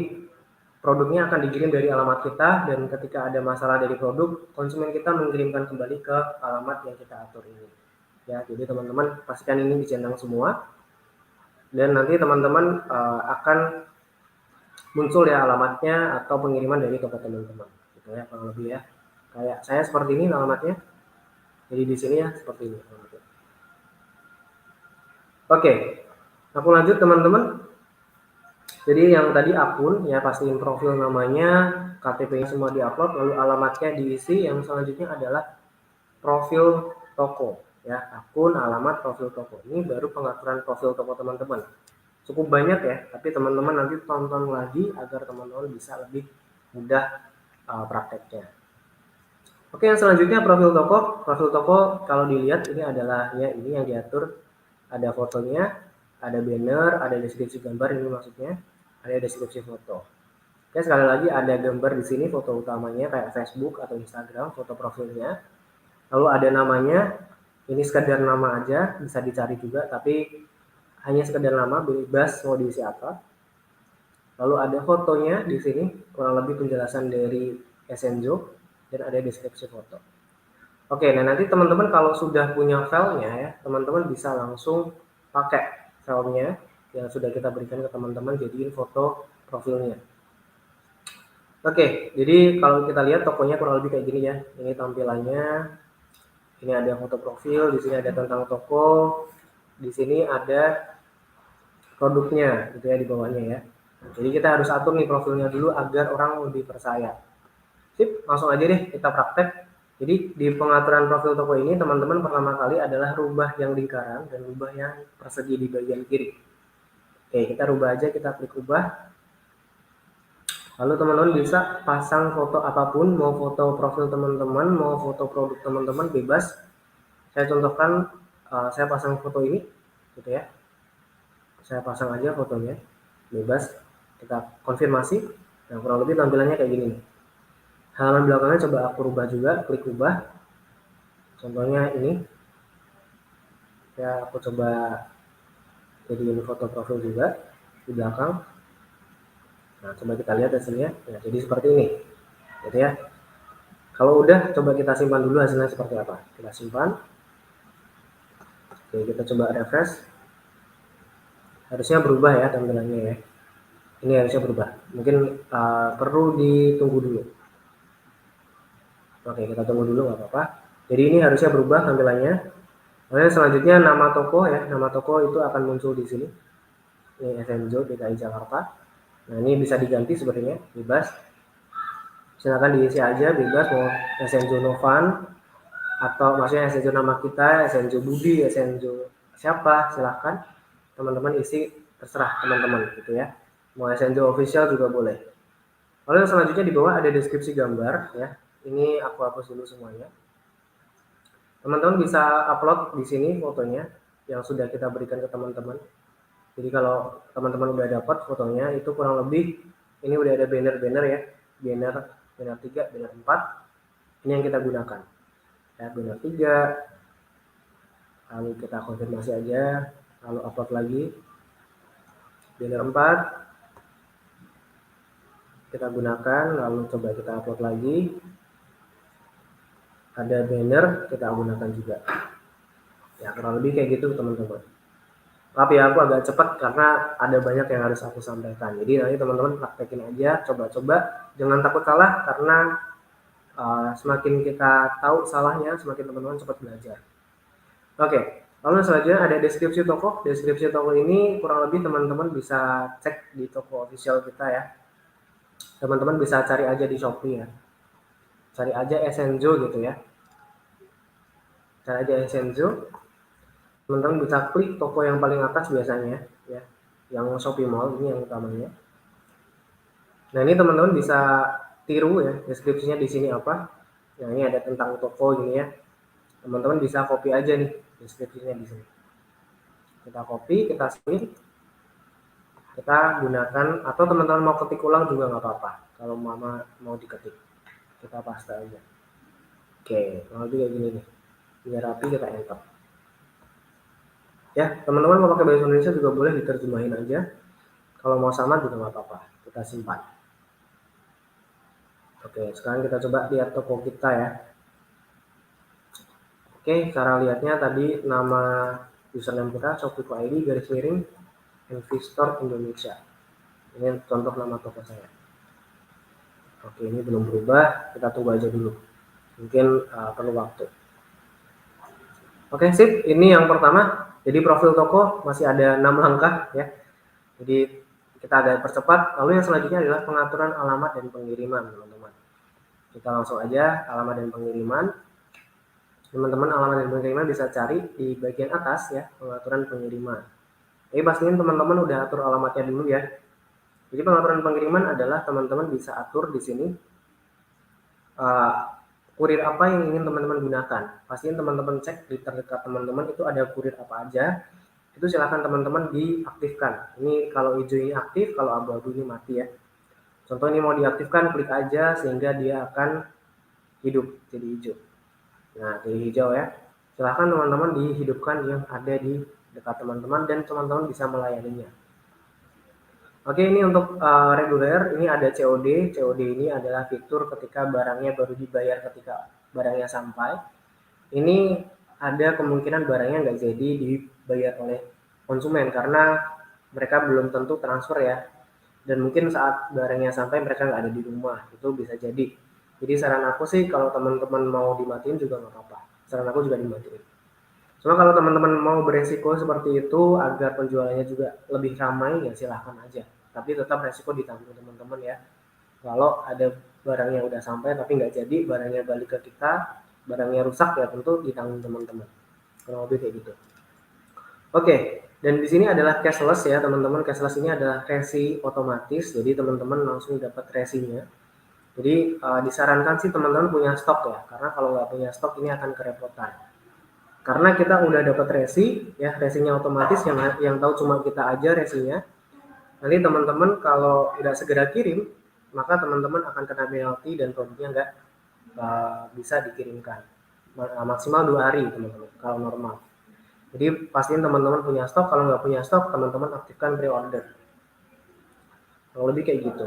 Speaker 1: produknya akan dikirim dari alamat kita, dan ketika ada masalah dari produk, konsumen kita mengirimkan kembali ke alamat yang kita atur ini. Ya, jadi teman-teman pastikan ini dicentang semua, dan nanti teman-teman akan muncul ya alamatnya atau pengiriman dari toko teman-teman. Gitu ya, kurang lebih ya. Kayak saya seperti ini alamatnya. Jadi di sini ya seperti ini alamatnya. Oke, aku lanjut teman-teman. Jadi yang tadi akun ya, pastiin profil namanya, KTP-nya semua diupload, lalu alamatnya diisi. Yang selanjutnya adalah profil toko ya, akun, alamat, profil toko. Ini baru pengaturan profil toko teman-teman. Cukup banyak ya, tapi teman-teman nanti tonton lagi agar teman-teman bisa lebih mudah prakteknya. Oke, yang selanjutnya profil toko. Profil toko kalau dilihat ini adalah ya, ini yang diatur, ada fotonya, ada banner, ada deskripsi gambar, ini maksudnya ada deskripsi foto. Oke, sekali lagi ada gambar di sini, foto utamanya kayak Facebook atau Instagram, foto profilnya. Lalu ada namanya, ini sekedar nama aja, bisa dicari juga, tapi hanya sekedar nama, bebas mau diisi apa. Lalu ada fotonya di sini, kurang lebih penjelasan dari Essenzo, dan ada deskripsi foto. Oke, nah nanti teman-teman kalau sudah punya filenya ya, teman-teman bisa langsung pakai filenya yang sudah kita berikan ke teman-teman, jadiin foto profilnya. Oke, jadi kalau kita lihat tokonya kurang lebih kayak gini ya. Ini tampilannya. Ini ada foto profil, di sini ada tentang toko, di sini ada produknya gitu ya di bawahnya ya. Jadi kita harus atur nih profilnya dulu agar orang lebih percaya. Sip, langsung aja deh kita praktek. Jadi di pengaturan profil toko ini teman-teman pertama kali adalah rubah yang lingkaran dan rubah yang persegi di bagian kiri. Oke, kita rubah aja, kita klik ubah. Lalu teman-teman bisa pasang foto apapun, mau foto profil teman-teman, mau foto produk teman-teman, bebas. Saya contohkan, saya pasang foto ini, gitu ya. Saya pasang aja fotonya, bebas. Kita konfirmasi. Nah, kurang lebih tampilannya kayak gini nih. Halaman belakangnya coba aku rubah juga, klik ubah. Contohnya ini. Ya, aku coba jadiin foto profil juga di belakang. Nah, coba kita lihat hasilnya. Ya, jadi seperti ini. Gitu ya. Kalau udah, coba kita simpan dulu hasilnya seperti apa. Kita simpan. Oke, kita coba refresh. Harusnya berubah ya tampilannya ya. Ini harusnya berubah. Mungkin perlu ditunggu dulu. Oke, kita tunggu dulu, nggak apa-apa. Jadi ini harusnya berubah tampilannya. Lalu selanjutnya nama toko ya. Nama toko itu akan muncul di sini. Ini Essenzo DKI Jakarta. Nah, ini bisa diganti sebenarnya, bebas. Silakan diisi aja, bebas mau Essenzo Novan atau maksudnya Essenzo nama kita, Essenzo Budi, Essenzo siapa, silahkan teman-teman isi, terserah teman-teman gitu ya. Mau Essenzo official juga boleh. Lalu selanjutnya di bawah ada deskripsi gambar ya. Ini aku hapus dulu semuanya. Teman-teman bisa upload di sini fotonya yang sudah kita berikan ke teman-teman. Jadi kalau teman-teman udah dapat fotonya, itu kurang lebih ini udah ada banner-banner ya, banner 3, banner 4. Ini yang kita gunakan. Ya, banner 3, lalu kita konfirmasi aja, lalu upload lagi. Banner 4 kita gunakan, lalu coba kita upload lagi. Ada banner, kita gunakan juga. Ya, kurang lebih kayak gitu teman-teman. Maaf ya, aku agak cepat karena ada banyak yang harus aku sampaikan. Jadi nanti teman-teman praktekin aja, coba-coba. Jangan takut salah karena semakin kita tahu salahnya, semakin teman-teman cepat belajar. Oke, lalu selanjutnya ada deskripsi toko. Deskripsi toko ini kurang lebih teman-teman bisa cek di toko official kita ya. Teman-teman bisa cari aja di Shopee ya. Cari aja Essenzo gitu ya. Cari aja Essenzo. Teman-teman bisa klik toko yang paling atas biasanya ya, yang Shopee Mall ini yang utamanya. Nah, ini teman-teman bisa tiru ya, deskripsinya di sini apa. Nah, ini ada tentang toko ini ya. Teman-teman bisa copy aja nih deskripsinya di sini. Kita copy, kita save, kita gunakan, atau teman-teman mau ketik ulang juga nggak apa-apa. Kalau mama mau diketik, kita paste aja. Oke, kalau kayak gini nih, biar rapi kita enter. Ya, teman-teman mau pakai bahasa Indonesia juga boleh, diterjemahin aja. Kalau mau sama juga nggak apa-apa, kita simpan. Oke, sekarang kita coba lihat toko kita ya. Oke, cara lihatnya tadi nama username kita shopee.id _investor Indonesia. Ini contoh nama toko saya. Oke, ini belum berubah, kita tunggu aja dulu. Mungkin perlu waktu. Oke, sip. Ini yang pertama. Jadi profil toko masih ada 6 langkah ya. Jadi kita agak percepat. Lalu yang selanjutnya adalah pengaturan alamat dan pengiriman, teman-teman. Kita langsung aja alamat dan pengiriman. Teman-teman alamat dan pengiriman bisa cari di bagian atas ya, pengaturan pengiriman. Tapi pastiin teman-teman udah atur alamatnya dulu ya. Jadi pengaturan pengiriman adalah teman-teman bisa atur di sini kurir apa yang ingin teman-teman gunakan. Pastiin teman-teman cek di terdekat teman-teman itu ada kurir apa aja. Itu silahkan teman-teman diaktifkan. Ini kalau hijau ini aktif, kalau abu-abu ini mati ya. Contoh ini mau diaktifkan, klik aja sehingga dia akan hidup jadi hijau. Nah, jadi hijau ya. Silahkan teman-teman dihidupkan yang ada di dekat teman-teman dan teman-teman bisa melayaninya. Oke, ini untuk reguler, ini ada COD. COD ini adalah fitur ketika barangnya baru dibayar ketika barangnya sampai. Ini ada kemungkinan barangnya nggak jadi dibayar oleh konsumen karena mereka belum tentu transfer ya. Dan mungkin saat barangnya sampai mereka nggak ada di rumah, itu bisa jadi. Jadi saran aku sih kalau teman-teman mau dimatiin juga nggak apa-apa. Saran aku juga dimatiin. Cuma kalau teman-teman mau beresiko seperti itu agar penjualannya juga lebih ramai ya silahkan aja. Tapi tetap resiko ditanggung teman-teman ya. Kalau ada barang yang udah sampai tapi nggak jadi, barangnya balik ke kita, barangnya rusak ya tentu ditanggung teman-teman. Kurang lebih kayak gitu. Oke, dan di sini adalah cashless ya teman-teman. Cashless ini adalah resi otomatis, jadi teman-teman langsung dapat resinya. Jadi disarankan sih teman-teman punya stok ya, karena kalau nggak punya stok ini akan kerepotan. Karena kita udah dapat resi, ya resinya otomatis yang tahu cuma kita aja resinya. Nanti teman-teman kalau nggak segera kirim, maka teman-teman akan kena penalti dan produknya nggak bisa dikirimkan. Maksimal 2 hari teman-teman kalau normal. Jadi pastiin teman-teman punya stok. Kalau nggak punya stok, teman-teman aktifkan pre-order. Kalau lebih kayak gitu.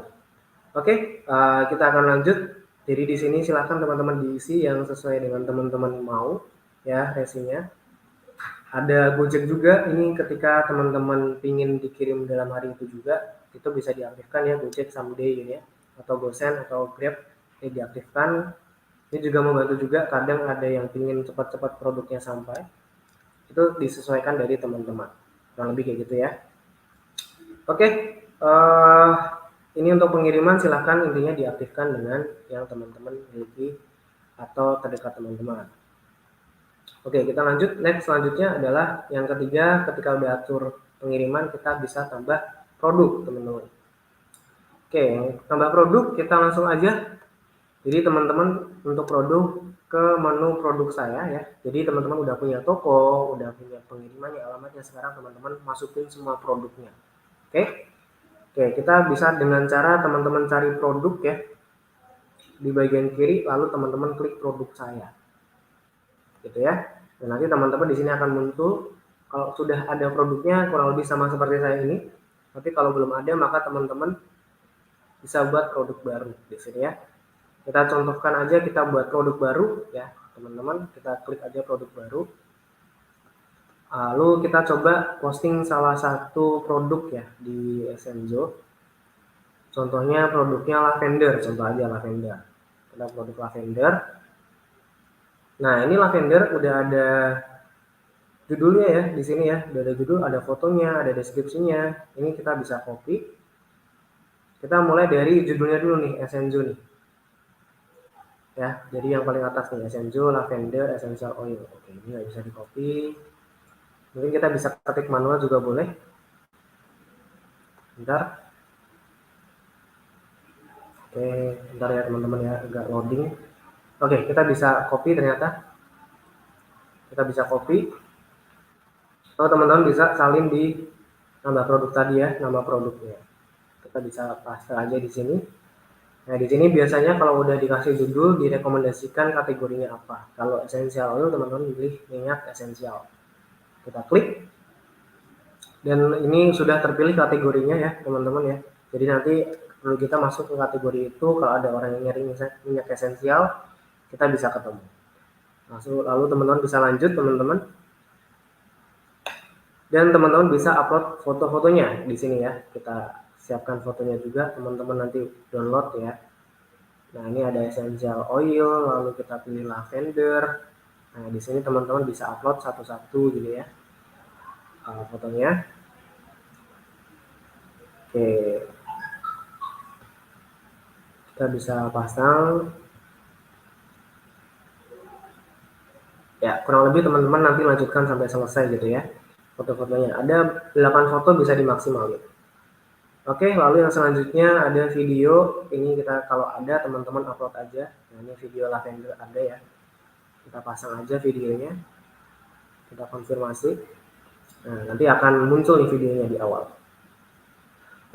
Speaker 1: Oke, kita akan lanjut. Jadi di sini silahkan teman-teman diisi yang sesuai dengan teman-teman mau ya resinya. Ada Gojek juga, ini ketika teman-teman pingin dikirim dalam hari itu juga, itu bisa diaktifkan ya Gojek someday ya, atau GoSend atau Grab ini diaktifkan. Ini juga membantu juga, kadang ada yang pingin cepat-cepat produknya sampai, itu disesuaikan dari teman-teman. Kurang lebih kayak gitu ya. Oke, ini untuk pengiriman silahkan intinya diaktifkan dengan yang teman-teman miliki atau terdekat teman-teman. Oke, kita lanjut. Next selanjutnya adalah yang ketiga, ketika udah atur pengiriman kita bisa tambah produk teman-teman. Oke, tambah produk kita langsung aja. Jadi teman-teman untuk produk ke menu produk saya ya. Jadi teman-teman udah punya toko, udah punya pengirimannya, alamatnya, sekarang teman-teman masukin semua produknya. Oke. Oke, kita bisa dengan cara teman-teman cari produk ya di bagian kiri, lalu teman-teman klik produk saya. Gitu ya. Dan nanti teman-teman di sini akan muncul kalau sudah ada produknya kurang lebih sama seperti saya ini. Tapi kalau belum ada maka teman-teman bisa buat produk baru di sini ya. Kita contohkan aja, kita buat produk baru ya teman-teman, kita klik aja produk baru, lalu kita coba posting salah satu produk ya di Essenzo. Contohnya produknya lavender, contoh aja lavender, kita produk lavender. Nah ini lavender udah ada judulnya ya di sini ya, udah ada judul, ada fotonya, ada deskripsinya. Ini kita bisa copy, kita mulai dari judulnya dulu nih, Essenzo nih ya, jadi yang paling atas nih, Essenzo Lavender Essential Oil. Oke, ini nggak bisa di copy, mungkin kita bisa ketik manual juga boleh. Bentar, oke, bentar ya teman-teman ya, agak loading. Oke, kita bisa copy, ternyata kita bisa copy. Kalau teman-teman bisa salin di nama produk tadi ya, nama produknya kita bisa paste aja di sini. Nah, di sini biasanya kalau udah dikasih judul direkomendasikan kategorinya apa. Kalau essential oil teman-teman pilih minyak esensial. Kita klik. Dan ini sudah terpilih kategorinya ya, teman-teman ya. Jadi nanti perlu kita masuk ke kategori itu, kalau ada orang yang nyari minyak esensial, kita bisa ketemu. Lalu teman-teman bisa lanjut teman-teman. Dan teman-teman bisa upload foto-fotonya di sini ya. Kita siapkan fotonya juga, teman-teman nanti download ya. Nah, ini ada essential oil, lalu kita pilih lavender. Nah, di sini teman-teman bisa upload satu-satu gitu ya, fotonya. Oke, kita bisa pasang. Ya, kurang lebih teman-teman nanti lanjutkan sampai selesai gitu ya. Foto-fotonya ada 8 foto bisa dimaksimalin. Oke, lalu yang selanjutnya ada video. Ini kita kalau ada teman-teman upload aja. Nah, ini video lavender ada ya. Kita pasang aja videonya. Kita konfirmasi. Nah, nanti akan muncul nih videonya di awal.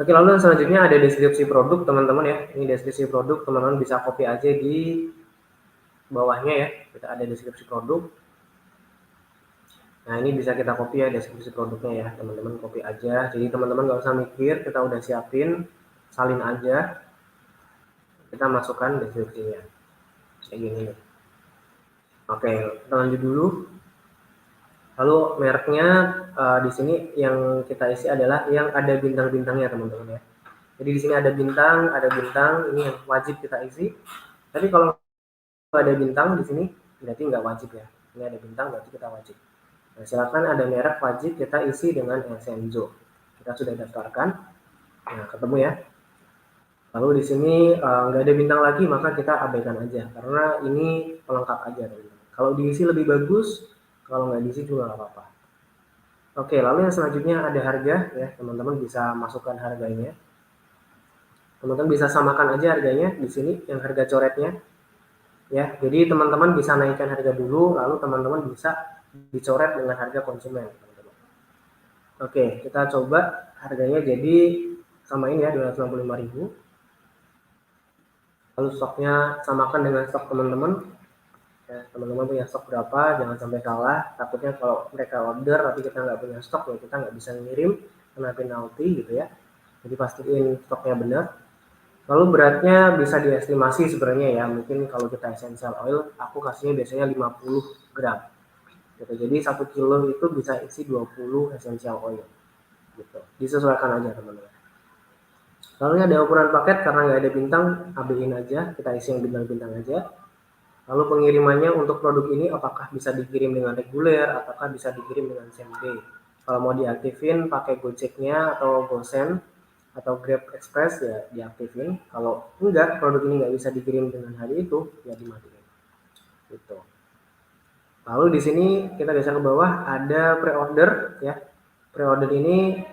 Speaker 1: Oke, lalu yang selanjutnya ada deskripsi produk teman-teman ya. Ini deskripsi produk, teman-teman bisa copy aja di bawahnya ya. Kita ada deskripsi produk. Nah, ini bisa kita copy ya deskripsi produknya ya, teman-teman copy aja. Jadi teman-teman nggak usah mikir, kita udah siapin, salin aja. Kita masukkan deskripsinya. Kayak gini nih. Oke, kita lanjut dulu. Lalu mereknya di sini yang kita isi adalah yang ada bintang-bintangnya teman-teman ya. Jadi di sini ada bintang, ini yang wajib kita isi. Tapi kalau ada bintang di sini berarti nggak wajib ya. Ini ada bintang berarti kita wajib. Nah, silakan ada merek wajib kita isi dengan Essenzo. Kita sudah daftarkan. Nah, ketemu ya. Lalu di sini nggak ada bintang lagi, maka kita abaikan aja karena ini pelengkap aja teman-teman. Kalau diisi lebih bagus, kalau nggak diisi juga nggak apa-apa. Oke, lalu yang selanjutnya ada harga ya, teman-teman bisa masukkan harganya. Teman-teman bisa samakan aja harganya di sini yang harga coretnya. Ya, jadi teman-teman bisa naikkan harga dulu, lalu teman-teman bisa dicoret dengan harga konsumen, teman-teman. Oke, kita coba harganya jadi samain ya 265.000. Lalu stoknya samakan dengan stok teman-teman. Ya, teman-teman punya stok berapa, jangan sampai salah. Takutnya kalau mereka order tapi kita nggak punya stok, ya kita nggak bisa ngirim, kena penalti gitu ya. Jadi pastiin stoknya benar. Lalu beratnya bisa diestimasi sebenarnya ya, mungkin kalau kita essential oil, aku kasihnya biasanya 50 gram. Gitu. Jadi 1 kilo itu bisa isi 20 essential oil. Gitu. Disesuaikan aja teman-teman. Lalu ada ukuran paket, karena nggak ada bintang, AB-in aja, kita isi yang bintang-bintang aja. Lalu pengirimannya untuk produk ini apakah bisa dikirim dengan reguler, ataukah bisa dikirim dengan same day. Kalau mau diaktifin pakai Gojeknya atau GoSend atau Grab Express ya diaktifin. Kalau enggak, produk ini nggak bisa dikirim dengan hari itu, ya dimatiin. Gitu. Lalu di sini kita geser ke bawah ada pre-order ya. Pre-order ini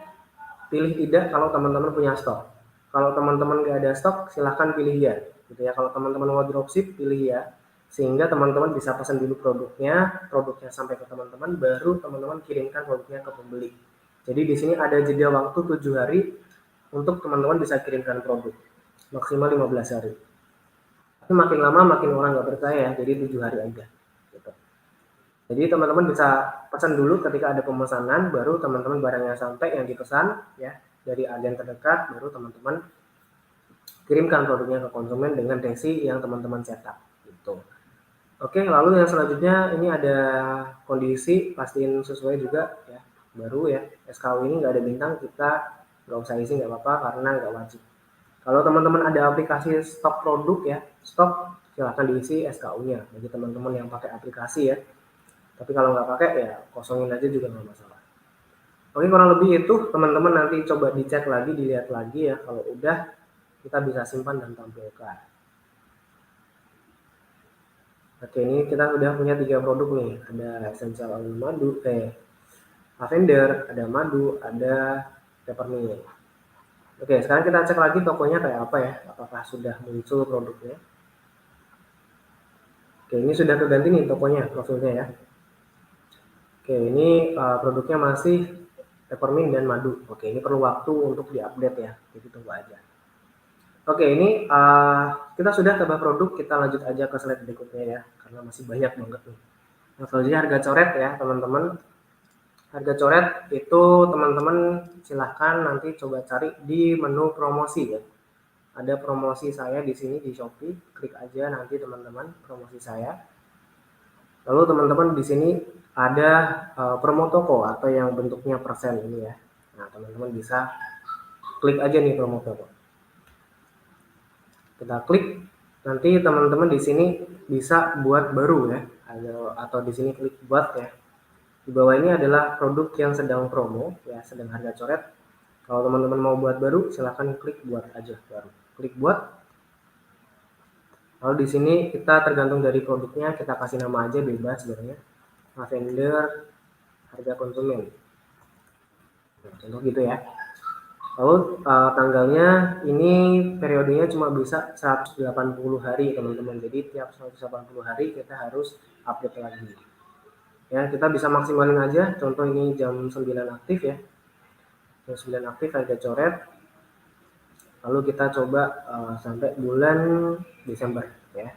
Speaker 1: pilih tidak kalau teman-teman punya stok. Kalau teman-teman nggak ada stok, silahkan pilih ya. Gitu ya. Kalau teman-teman mau dropship, pilih ya. Sehingga teman-teman bisa pesan dulu produknya sampai ke teman-teman, baru teman-teman kirimkan produknya ke pembeli. Jadi di sini ada jeda waktu 7 hari untuk teman-teman bisa kirimkan produk, maksimal 15 hari. Tapi makin lama makin orang nggak percaya, jadi 7 hari aja. Gitu. Jadi teman-teman bisa pesan dulu ketika ada pemesanan, baru teman-teman barangnya sampai yang dipesan ya dari agen terdekat, baru teman-teman kirimkan produknya ke konsumen dengan resi yang teman-teman cetak. Gitu. Oke, lalu yang selanjutnya ini ada kondisi, pastiin sesuai juga ya, baru ya, SKU ini nggak ada bintang, kita nggak usah isi, nggak apa-apa karena nggak wajib. Kalau teman-teman ada aplikasi stok produk ya, stok silahkan diisi SKU-nya bagi teman-teman yang pakai aplikasi ya. Tapi kalau nggak pakai ya kosongin aja juga nggak masalah. Oke, kurang lebih itu teman-teman nanti coba dicek lagi, dilihat lagi ya, kalau udah kita bisa simpan dan tampilkan. Oke, ini kita sudah punya 3 produk nih. Ada essential oil madu, lavender, ada madu, ada peppermint. Oke, sekarang kita cek lagi tokonya kayak apa ya, apakah sudah muncul produknya. Oke, ini sudah keganti nih tokonya, profilnya ya. Oke, ini produknya masih peppermint dan madu. Oke, ini perlu waktu untuk diupdate ya, jadi tunggu aja. Oke, ini kita sudah tambah produk, kita lanjut aja ke slide berikutnya ya, karena masih banyak banget nih. Nah, selanjutnya harga coret ya teman-teman. Harga coret itu teman-teman silahkan nanti coba cari di menu promosi ya. Ada promosi saya di sini di Shopee, klik aja nanti teman-teman promosi saya. Lalu teman-teman di sini ada promo toko atau yang bentuknya persen ini ya. Nah, teman-teman bisa klik aja nih promo toko. Kita klik, nanti teman-teman di sini bisa buat baru ya, atau di sini klik buat ya. Di bawah ini adalah produk yang sedang promo ya, sedang harga coret. Kalau teman-teman mau buat baru, silahkan klik buat aja baru. Klik buat. Lalu di sini kita tergantung dari produknya, kita kasih nama aja bebas sebenarnya. Lavender, harga konsumen. Nah, contoh gitu ya. Lalu tanggalnya ini periodenya cuma bisa 180 hari teman-teman. Jadi tiap 180 hari kita harus update lagi. Ya, kita bisa maksimalin aja. Contoh ini jam 9 aktif ya. Jam 9 aktif harga coret. Lalu kita coba sampai bulan Desember ya.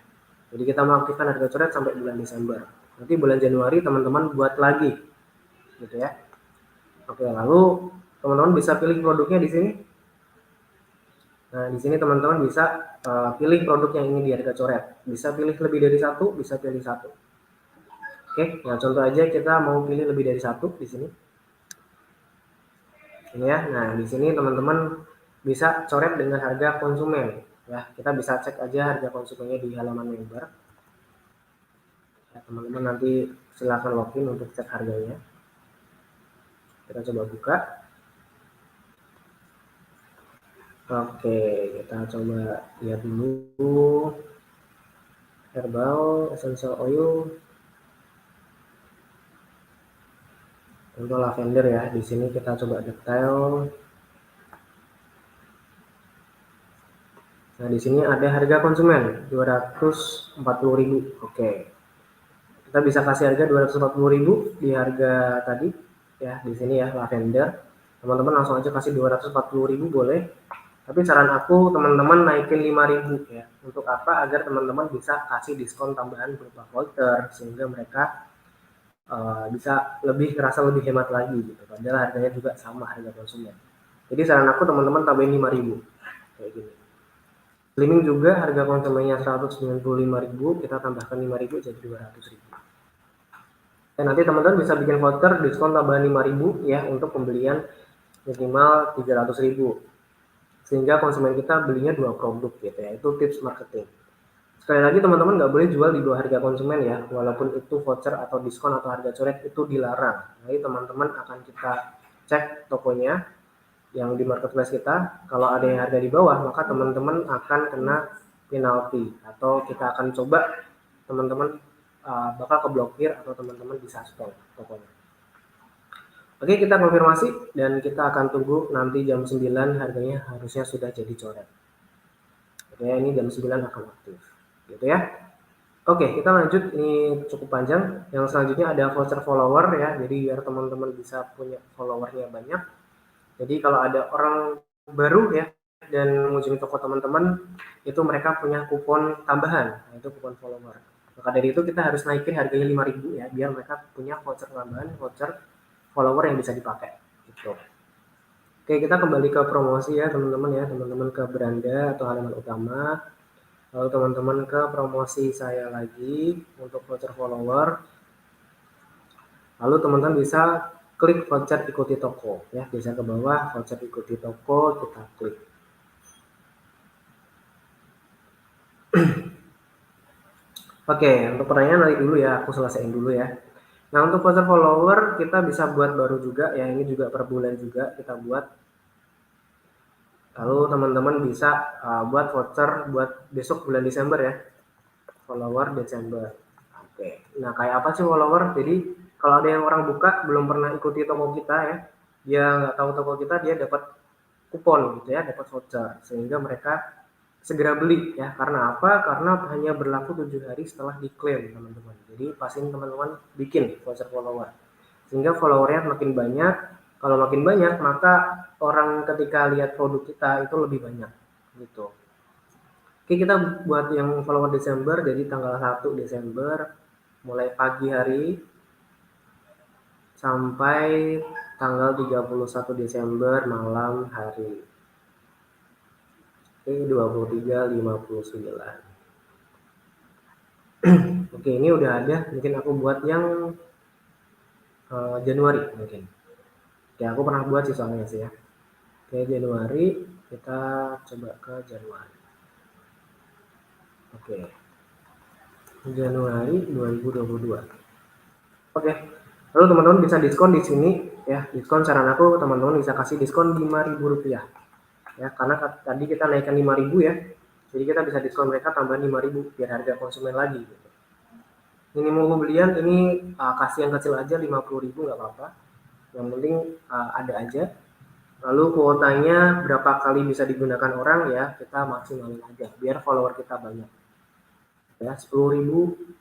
Speaker 1: Jadi kita mengaktifkan harga coret sampai bulan Desember. Nanti bulan Januari teman-teman buat lagi. Gitu ya. Oke, lalu teman-teman bisa pilih produknya di sini. Nah, di sini teman-teman bisa pilih produk yang ingin di harga coret. Bisa pilih lebih dari satu, bisa pilih satu. Oke, nah contoh aja kita mau pilih lebih dari satu di sini. Ini ya. Nah, di sini teman-teman bisa coret dengan harga konsumen. Ya, kita bisa cek aja harga konsumennya di halaman member. Ya, teman-teman nanti silakan login untuk cek harganya. Kita coba buka. Oke, kita coba lihat dulu. Herbal, essential oil, untuk lavender ya. Di sini kita coba detail. Nah, di sini ada harga konsumen 240.000. Oke. Kita bisa kasih harga 240.000 di harga tadi ya, di sini ya lavender. Teman-teman langsung aja kasih 240.000 boleh. Tapi saran aku teman-teman naikin 5.000 ya. Untuk apa? Agar teman-teman bisa kasih diskon tambahan berupa voucher sehingga mereka bisa ngerasa lebih hemat lagi gitu. Padahal harganya juga sama harga konsumen. Jadi saran aku teman-teman tambahin 5.000 kayak gini. Slimming juga harga konsumennya 195.000, kita tambahkan 5.000 jadi 200.000. Dan nanti teman-teman bisa bikin voucher diskon tambahan 5.000 ya untuk pembelian minimal 300.000. Sehingga konsumen kita belinya 2 produk gitu ya. Itu tips marketing. Sekali lagi teman-teman nggak boleh jual di bawah harga konsumen ya, walaupun itu voucher atau diskon atau harga coret itu dilarang. Jadi teman-teman akan kita cek tokonya yang di marketplace kita, kalau ada yang harga di bawah maka teman-teman akan kena penalti atau kita akan coba teman-teman bakal keblokir atau teman-teman bisa stop tokonya. Oke, kita konfirmasi dan kita akan tunggu nanti jam 9 harganya harusnya sudah jadi coret. Oke, ini jam 9 akan aktif gitu ya. Oke, kita lanjut, ini cukup panjang. Yang selanjutnya ada voucher follower ya, jadi biar teman-teman bisa punya followernya banyak. Jadi kalau ada orang baru ya dan mengunjungi toko teman-teman, itu mereka punya kupon tambahan, nah itu kupon follower. Maka dari itu kita harus naikin harganya 5.000 ya, biar mereka punya voucher tambahan, voucher follower yang bisa dipakai. Gitu. Oke, kita kembali ke promosi ya teman-teman ya, teman-teman ke beranda atau halaman utama. Lalu teman-teman ke promosi saya lagi untuk voucher follower. Lalu teman-teman bisa klik voucher ikuti toko ya, bisa ke bawah voucher ikuti toko, kita klik. Oke, untuk pertanyaan nanti dulu ya, aku selesaiin dulu ya. Nah, untuk voucher follower kita bisa buat baru juga ya, ini juga per bulan juga kita buat. Lalu teman-teman bisa buat voucher buat besok bulan Desember ya, follower Desember. Oke, nah kayak apa sih follower? Jadi kalau ada yang orang buka belum pernah ikuti toko kita ya, dia nggak tahu toko kita, dia dapat kupon gitu ya, dapat voucher, sehingga mereka segera beli ya. Karena apa? Karena hanya berlaku 7 hari setelah diklaim teman-teman. Jadi pastiin teman-teman bikin voucher follower, sehingga followernya makin banyak. Kalau makin banyak maka orang ketika lihat produk kita itu lebih banyak gitu. Oke, kita buat yang follower Desember, jadi tanggal 1 Desember mulai pagi hari sampai tanggal 31 Desember malam hari. Oke, 23.59. Oke, ini udah ada. Mungkin aku buat yang Januari mungkin. Oke, aku pernah buat sih soalnya sih ya. Oke, Januari, kita coba ke Januari. Oke, Januari 2022. Oke, lalu teman-teman bisa diskon di sini ya. Diskon saran aku, teman-teman bisa kasih diskon Rp5.000 ya, karena tadi kita naikkan 5.000 ya. Jadi kita bisa diskon mereka tambahan 5.000 biar harga konsumen lagi gitu. Minimum pembelian ini kasih yang kecil aja 50.000 nggak apa-apa. Yang penting ada aja. Lalu kuotanya berapa kali bisa digunakan orang ya, kita maksimalin aja biar follower kita banyak. Ya, 10.000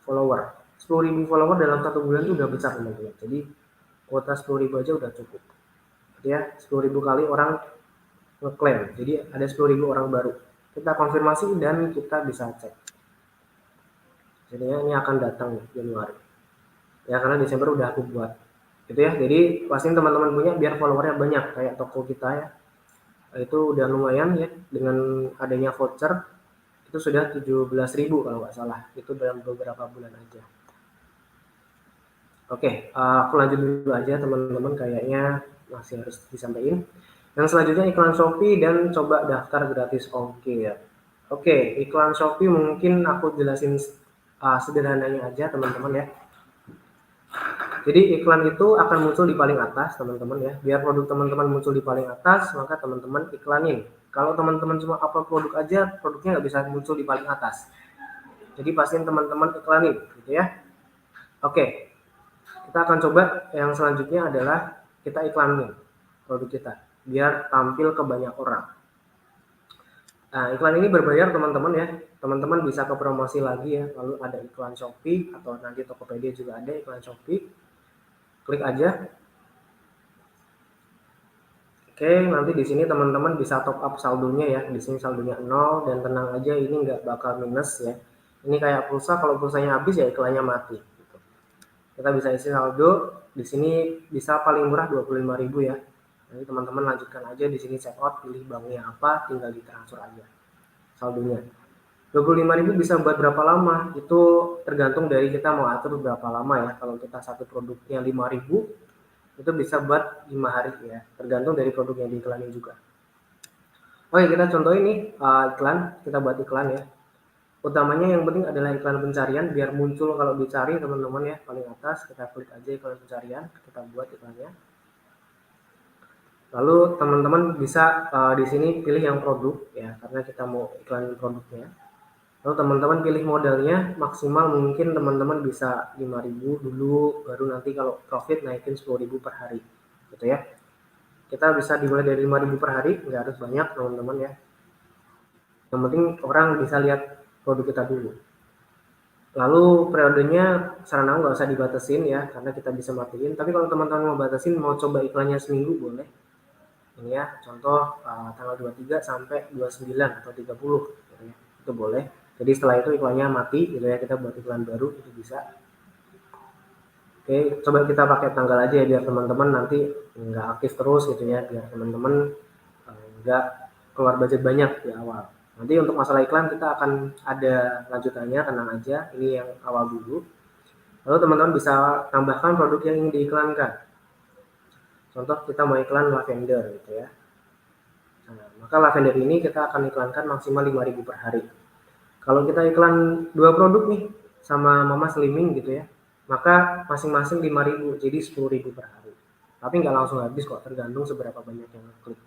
Speaker 1: follower. 10.000 follower dalam 1 bulan itu udah besar teman-teman. Jadi kuota 10.000 aja udah cukup. Ya, 10.000 kali orang ngeklaim. Jadi ada 10.000 orang baru. Kita konfirmasi dan kita bisa cek. Jadinya ini akan datang Januari. Ya, karena Desember udah aku buat. Gitu ya. Jadi pastiin teman-teman punya biar followernya banyak kayak toko kita ya. Itu udah lumayan ya, dengan adanya voucher itu sudah 17.000 kalau nggak salah. Itu dalam beberapa bulan aja. Oke, aku lanjut dulu aja teman-teman, kayaknya masih harus disampaikan. Yang selanjutnya iklan Shopee dan coba daftar gratis ongkir ya. Oke, iklan Shopee mungkin aku jelasin sederhananya aja teman-teman ya. Jadi iklan itu akan muncul di paling atas teman-teman ya. Biar produk teman-teman muncul di paling atas, maka teman-teman iklanin. Kalau teman-teman cuma upload produk aja, produknya nggak bisa muncul di paling atas. Jadi pastiin teman-teman iklanin gitu ya. Oke, kita akan coba yang selanjutnya adalah kita iklanin produk kita biar tampil ke banyak orang. Nah, iklan ini berbayar teman-teman ya. Teman-teman bisa ke promosi lagi ya. Lalu ada iklan Shopee atau nanti Tokopedia juga ada iklan Shopee. Klik aja. Oke, nanti di sini teman-teman bisa top up saldonya ya. Di sini saldonya 0 dan tenang aja ini nggak bakal minus ya. Ini kayak pulsa, kalau pulsanya habis ya iklannya mati. Gitu. Kita bisa isi saldo. Di sini bisa paling murah 25.000 ya. Nanti teman-teman lanjutkan aja di sini check out, pilih banknya apa, tinggal ditransfer aja saldonya. 25.000 bisa buat berapa lama? Itu tergantung dari kita mau atur berapa lama ya. Kalau kita satu produknya 5.000, itu bisa buat 5 hari ya. Tergantung dari produk yang diiklanin juga. Oke, kita contoh ini iklan. Kita buat iklan ya. Utamanya yang penting adalah iklan pencarian biar muncul kalau dicari teman-teman ya. Paling atas kita klik aja iklan pencarian, kita buat iklannya. Lalu teman-teman bisa di sini pilih yang produk ya, karena kita mau iklan produknya. Lalu teman-teman pilih modalnya, maksimal mungkin teman-teman bisa 5.000 dulu, baru nanti kalau profit naikin 10.000 per hari gitu ya. Kita bisa dimulai dari 5.000 per hari, nggak harus banyak teman-teman ya. Yang penting orang bisa lihat produk kita dulu. Lalu periodenya saran aku nggak usah dibatasin ya, karena kita bisa matiin. Tapi kalau teman-teman mau batasin, mau coba iklannya seminggu boleh. Ini ya, contoh tanggal 23 sampai 29 atau 30 gitu ya. Itu boleh. Jadi setelah itu iklannya mati gitu ya, kita buat iklan baru itu bisa. Oke, coba kita pakai tanggal aja ya biar teman-teman nanti nggak aktif terus gitu ya, biar teman-teman nggak keluar budget banyak di awal. Nanti untuk masalah iklan kita akan ada lanjutannya, tenang aja. Ini yang awal dulu. Lalu teman-teman bisa tambahkan produk yang ingin diiklankan. Contoh kita mau iklan lavender gitu ya. Nah, maka lavender ini kita akan iklankan maksimal 5.000 per hari. Kalau kita iklan 2 produk nih sama Mama Slimming gitu ya, maka masing-masing 5.000 jadi 10.000 per hari. Tapi nggak langsung habis kok, tergantung seberapa banyak yang klik.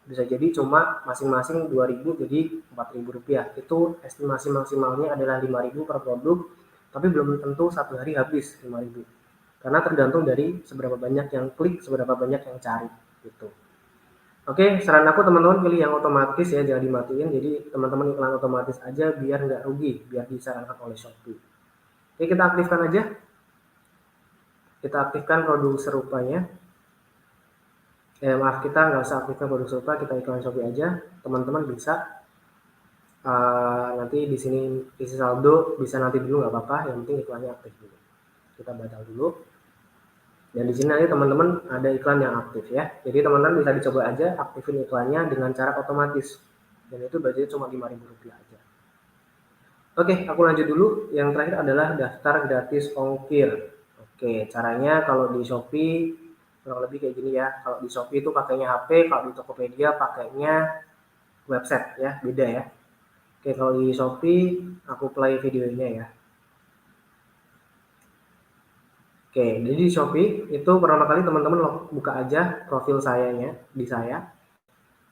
Speaker 1: Bisa jadi cuma masing-masing 2.000 jadi 4.000 rupiah. Itu estimasi maksimalnya adalah 5.000 per produk, tapi belum tentu satu hari habis 5.000. Karena tergantung dari seberapa banyak yang klik, seberapa banyak yang cari gitu. Oke, saran aku teman-teman pilih yang otomatis ya, jangan dimatiin. Jadi teman-teman iklan otomatis aja biar nggak rugi, biar disarankan oleh Shopee. Oke, kita aktifkan aja. Kita aktifkan produk serupanya. Maaf, kita nggak usah aktifkan produk serupa, kita iklan Shopee aja. Teman-teman bisa nanti di sini isi saldo, bisa nanti dulu nggak apa-apa. Yang penting iklannya aktif dulu. Kita batal dulu. Dan di sini nanti teman-teman ada iklan yang aktif ya. Jadi teman-teman bisa dicoba aja aktifin iklannya dengan cara otomatis. Dan itu budgetnya cuma Rp5.000 aja. Oke, aku lanjut dulu. Yang terakhir adalah daftar gratis ongkir. Oke, caranya kalau di Shopee kurang lebih kayak gini ya. Kalau di Shopee itu pakainya HP, kalau di Tokopedia pakainya website ya, beda ya. Oke, kalau di Shopee aku play videonya ya. Oke, jadi di Shopee itu pertama kali teman-teman buka aja profil sayanya di saya.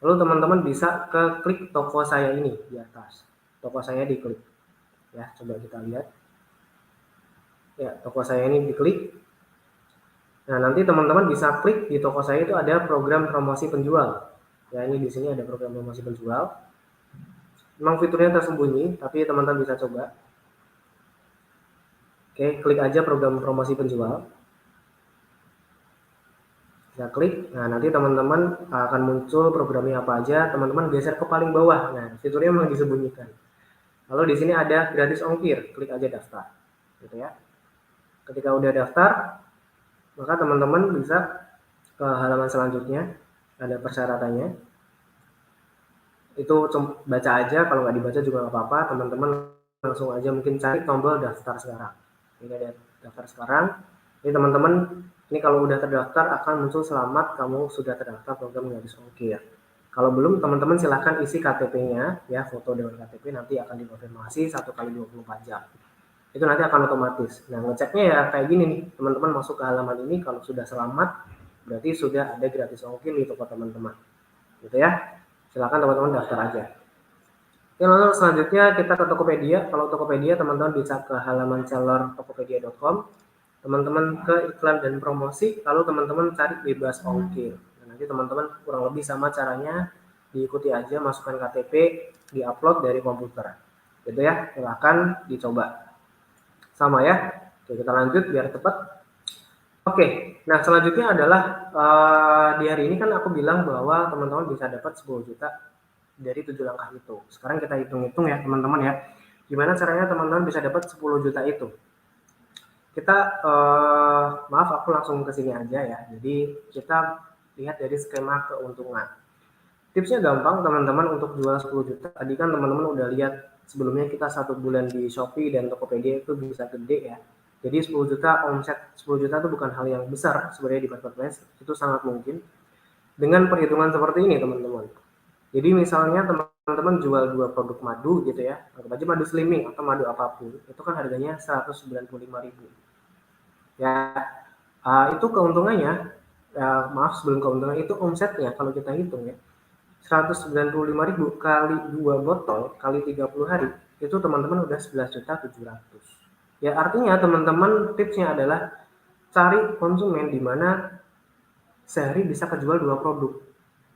Speaker 1: Lalu teman-teman bisa ke klik toko saya ini di atas. Toko saya diklik. Ya, coba kita lihat. Ya, toko saya ini diklik. Nah, nanti teman-teman bisa klik di toko saya itu ada program promosi penjual. Ya, ini di sini ada program promosi penjual. Memang fiturnya tersembunyi, tapi teman-teman bisa coba. Oke, klik aja program promosi penjual. Kita klik, nah nanti teman-teman akan muncul programnya apa aja, teman-teman geser ke paling bawah. Nah, fiturnya memang disembunyikan. Lalu di sini ada gratis ongkir, klik aja daftar. Gitu ya. Ketika udah daftar, maka teman-teman bisa ke halaman selanjutnya, ada persyaratannya. Itu baca aja, kalau nggak dibaca juga nggak apa-apa, teman-teman langsung aja mungkin cari tombol daftar sekarang. Ini ada daftar sekarang. Ini teman-teman, ini kalau udah terdaftar akan muncul selamat kamu sudah terdaftar program gratis ongkir. Kalau belum, teman-teman silahkan isi KTP-nya, ya foto dengan KTP nanti akan dikonfirmasi 1 kali 24 jam. Itu nanti akan otomatis. Nah, ngeceknya ya kayak gini nih, teman-teman masuk ke halaman ini, kalau sudah selamat, berarti sudah ada gratis ongkir di toko teman-teman. Gitu ya. Silahkan teman-teman daftar aja. Oke, lalu selanjutnya kita ke Tokopedia. Kalau Tokopedia, teman-teman bisa ke halaman seller tokopedia.com. Teman-teman ke iklan dan promosi, lalu teman-teman cari bebas ongkir. Nah, nanti teman-teman kurang lebih sama caranya, diikuti aja, masukkan KTP, diupload dari komputer. Gitu ya, silahkan dicoba. Sama ya. Oke, kita lanjut biar cepat. Oke, nah selanjutnya adalah di hari ini kan aku bilang bahwa teman-teman bisa dapat 10 juta dari 7 langkah itu. Sekarang kita hitung-hitung ya teman-teman ya. Gimana caranya teman-teman bisa dapat 10 juta itu? Kita maaf aku langsung ke sini aja ya. Jadi kita lihat dari skema keuntungan. Tipsnya gampang teman-teman untuk jual 10 juta. Tadi kan teman-teman udah lihat sebelumnya kita 1 bulan di Shopee dan Tokopedia itu bisa gede ya. Jadi 10 juta omset 10 juta itu bukan hal yang besar sebenarnya di marketplace, itu sangat mungkin. Dengan perhitungan seperti ini teman-teman. Jadi misalnya teman-teman jual 2 produk madu gitu ya, anggap aja madu slimming atau madu apapun, itu kan harganya 195.000. Ya, itu keuntungannya, maaf sebelum keuntungan itu omsetnya kalau kita hitung ya. 195.000 kali 2 botol kali 30 hari itu teman-teman udah 11.700.000. Ya artinya teman-teman tipsnya adalah cari konsumen di mana sehari bisa kejual 2 produk.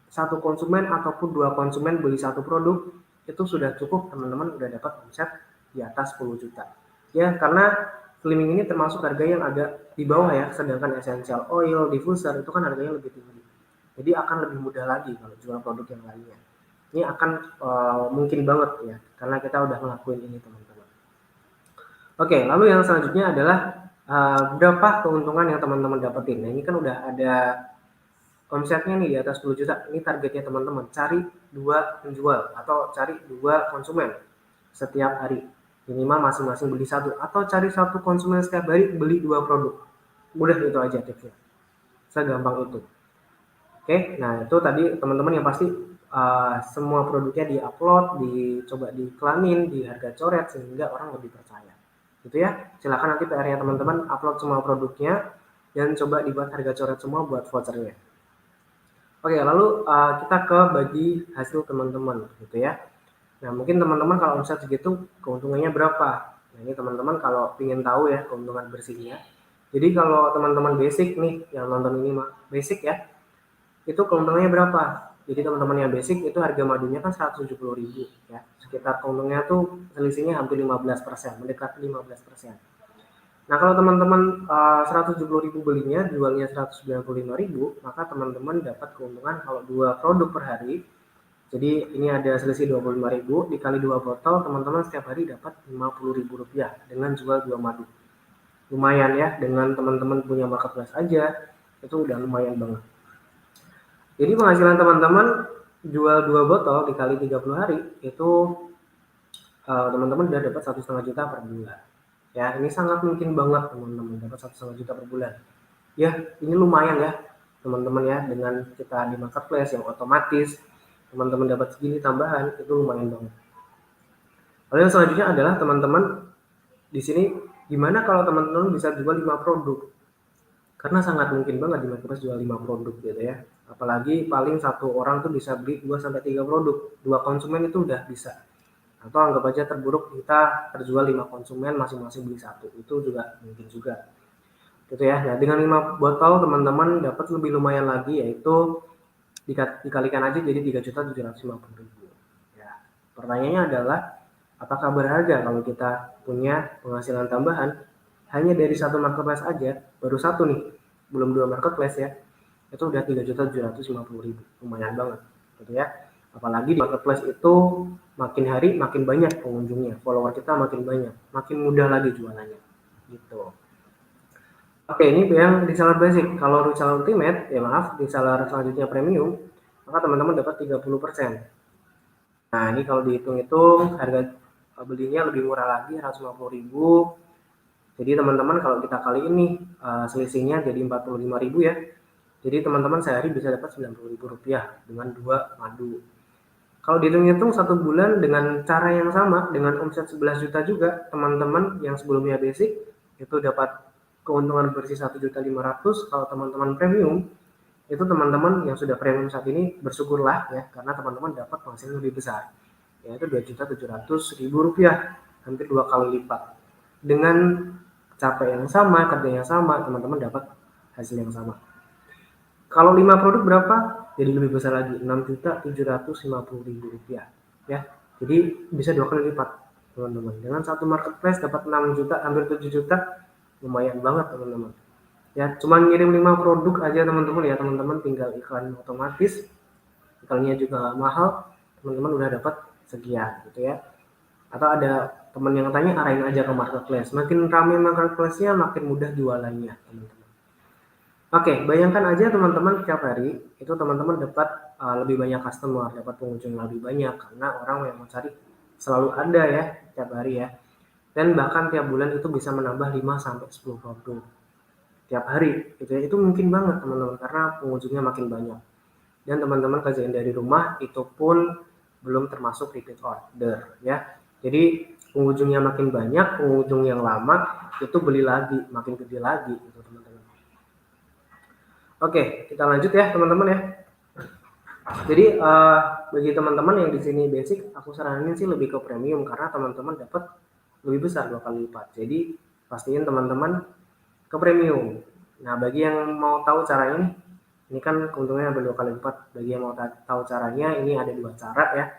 Speaker 1: Satu konsumen ataupun 2 konsumen beli 1 produk itu sudah cukup, teman-teman udah dapat omset di atas 10 juta. Ya, karena slimming ini termasuk harga yang agak di bawah ya, sedangkan essential oil, diffuser itu kan harganya lebih tinggi. Jadi akan lebih mudah lagi kalau jual produk yang lainnya. Ini akan mungkin banget ya, karena kita udah ngelakuin ini teman-teman. Oke, lalu yang selanjutnya adalah berapa keuntungan yang teman-teman dapetin. Nah, ini kan udah ada omsetnya nih di atas 10 juta. Ini targetnya teman-teman. Cari 2 penjual atau cari 2 konsumen setiap hari. Minimal masing-masing beli 1 atau cari 1 konsumen setiap hari beli 2 produk. Mudah itu aja tipsnya. Segampang itu. Oke, nah itu tadi teman-teman yang pasti semua produknya di-upload, dicoba diiklanin di harga coret sehingga orang lebih percaya. Gitu ya. Silakan nanti PR-nya teman-teman upload semua produknya dan coba dibuat harga coret semua buat vouchernya. Oke, lalu kita ke bagi hasil teman-teman gitu ya. Nah, mungkin teman-teman kalau omset segitu keuntungannya berapa? Nah, ini teman-teman kalau ingin tahu ya keuntungan bersihnya. Jadi kalau teman-teman basic nih yang nonton ini mah basic ya, itu keuntungannya berapa? Jadi teman-teman yang basic itu harga madunya kan 170.000 ya. Sekitar keuntungannya tuh selisihnya hampir 15%, mendekati 15%. Nah, kalau teman-teman 170.000 belinya, jualnya 195.000, maka teman-teman dapat keuntungan kalau 2 produk per hari. Jadi ini ada selisih 25.000 dikali 2 botol, teman-teman setiap hari dapat Rp50.000 dengan jual 2 madu. Lumayan ya, dengan teman-teman punya marketplace aja, itu udah lumayan banget. Jadi penghasilan teman-teman jual 2 botol dikali 30 hari, itu teman-teman udah dapat 1,5 juta per bulan. Ya, ini sangat mungkin banget teman-teman dapat 1,5 juta per bulan. Ya, ini lumayan ya teman-teman ya, dengan kita di marketplace yang otomatis teman-teman dapat segini tambahan, itu lumayan banget. Lalu yang selanjutnya adalah teman-teman di sini gimana kalau teman-teman bisa jual 5 produk? Karena sangat mungkin banget di marketplace jual 5 produk gitu ya. Apalagi paling satu orang tuh bisa beli 2 sampai 3 produk. 2 konsumen itu udah bisa. Atau anggap aja terburuk kita terjual 5 konsumen masing-masing beli 1. Itu juga mungkin juga. Gitu ya. Nah, dengan 5 botol teman-teman dapat lebih lumayan lagi, yaitu dikalikan aja jadi 3.750.000. Ya. Pertanyaannya adalah apakah berharga kalau kita punya penghasilan tambahan hanya dari satu marketplace aja, baru satu nih, belum 2 marketplace ya, itu udah 3.750.000, lumayan banget gitu ya. Apalagi di marketplace itu makin hari makin banyak pengunjungnya, follower kita makin banyak, makin mudah lagi jualannya gitu. Oke, ini yang reseller basic. Kalau reseller ultimate, ya maaf, reseller selanjutnya premium, maka teman-teman dapat 30%. Nah, ini kalau dihitung-hitung harga belinya lebih murah lagi, 150.000. Jadi teman-teman kalau kita kali ini selisihnya jadi 45.000 ya. Jadi teman-teman sehari bisa dapat Rp90.000 dengan 2 madu. Kalau dihitung-hitung 1 bulan dengan cara yang sama, dengan omset 11 juta juga, teman-teman yang sebelumnya basic itu dapat keuntungan bersih 1.500.000. Kalau teman-teman premium, itu teman-teman yang sudah premium saat ini bersyukurlah ya, karena teman-teman dapat penghasilan lebih besar, yaitu Rp2.700.000, hampir 2 kali lipat. Dengan capek yang sama, kerja yang sama, teman-teman dapat hasil yang sama. Kalau 5 produk berapa? Jadi lebih besar lagi, Rp6.750.000 ya. Jadi bisa 2 kali lipat teman-teman. Dengan satu marketplace dapat 6 juta, hampir 7 juta, lumayan banget teman-teman. Ya, cuma ngirim 5 produk aja teman-teman ya, teman-teman tinggal iklan otomatis, iklannya juga nggak mahal, teman-teman udah dapat sekian gitu ya. Atau ada teman yang tanya, arahin aja ke marketplace. Makin ramai marketplace-nya, makin mudah jualannya teman-teman. Oke, bayangkan aja teman-teman tiap hari itu teman-teman dapat lebih banyak customer, dapat pengunjung yang lebih banyak karena orang yang mau cari selalu ada ya tiap hari ya. Dan bahkan tiap bulan itu bisa menambah 5 sampai 10 produk tiap hari gitu ya. Itu mungkin banget teman-teman karena pengunjungnya makin banyak. Dan teman-teman kerjain dari rumah itu pun belum termasuk repeat order ya. Jadi pengunjungnya makin banyak, pengunjung yang lama itu beli lagi, makin gede lagi gitu teman-teman. Oke, kita lanjut ya teman-teman ya. Jadi bagi teman-teman yang di sini basic, aku saranin sih lebih ke premium karena teman-teman dapat lebih besar 2 kali lipat. Jadi pastiin teman-teman ke premium. Nah, bagi yang mau tahu caranya nih, ini kan keuntungannya hampir 2 kali lipat. Bagi yang mau tahu caranya, ini ada 2 cara ya.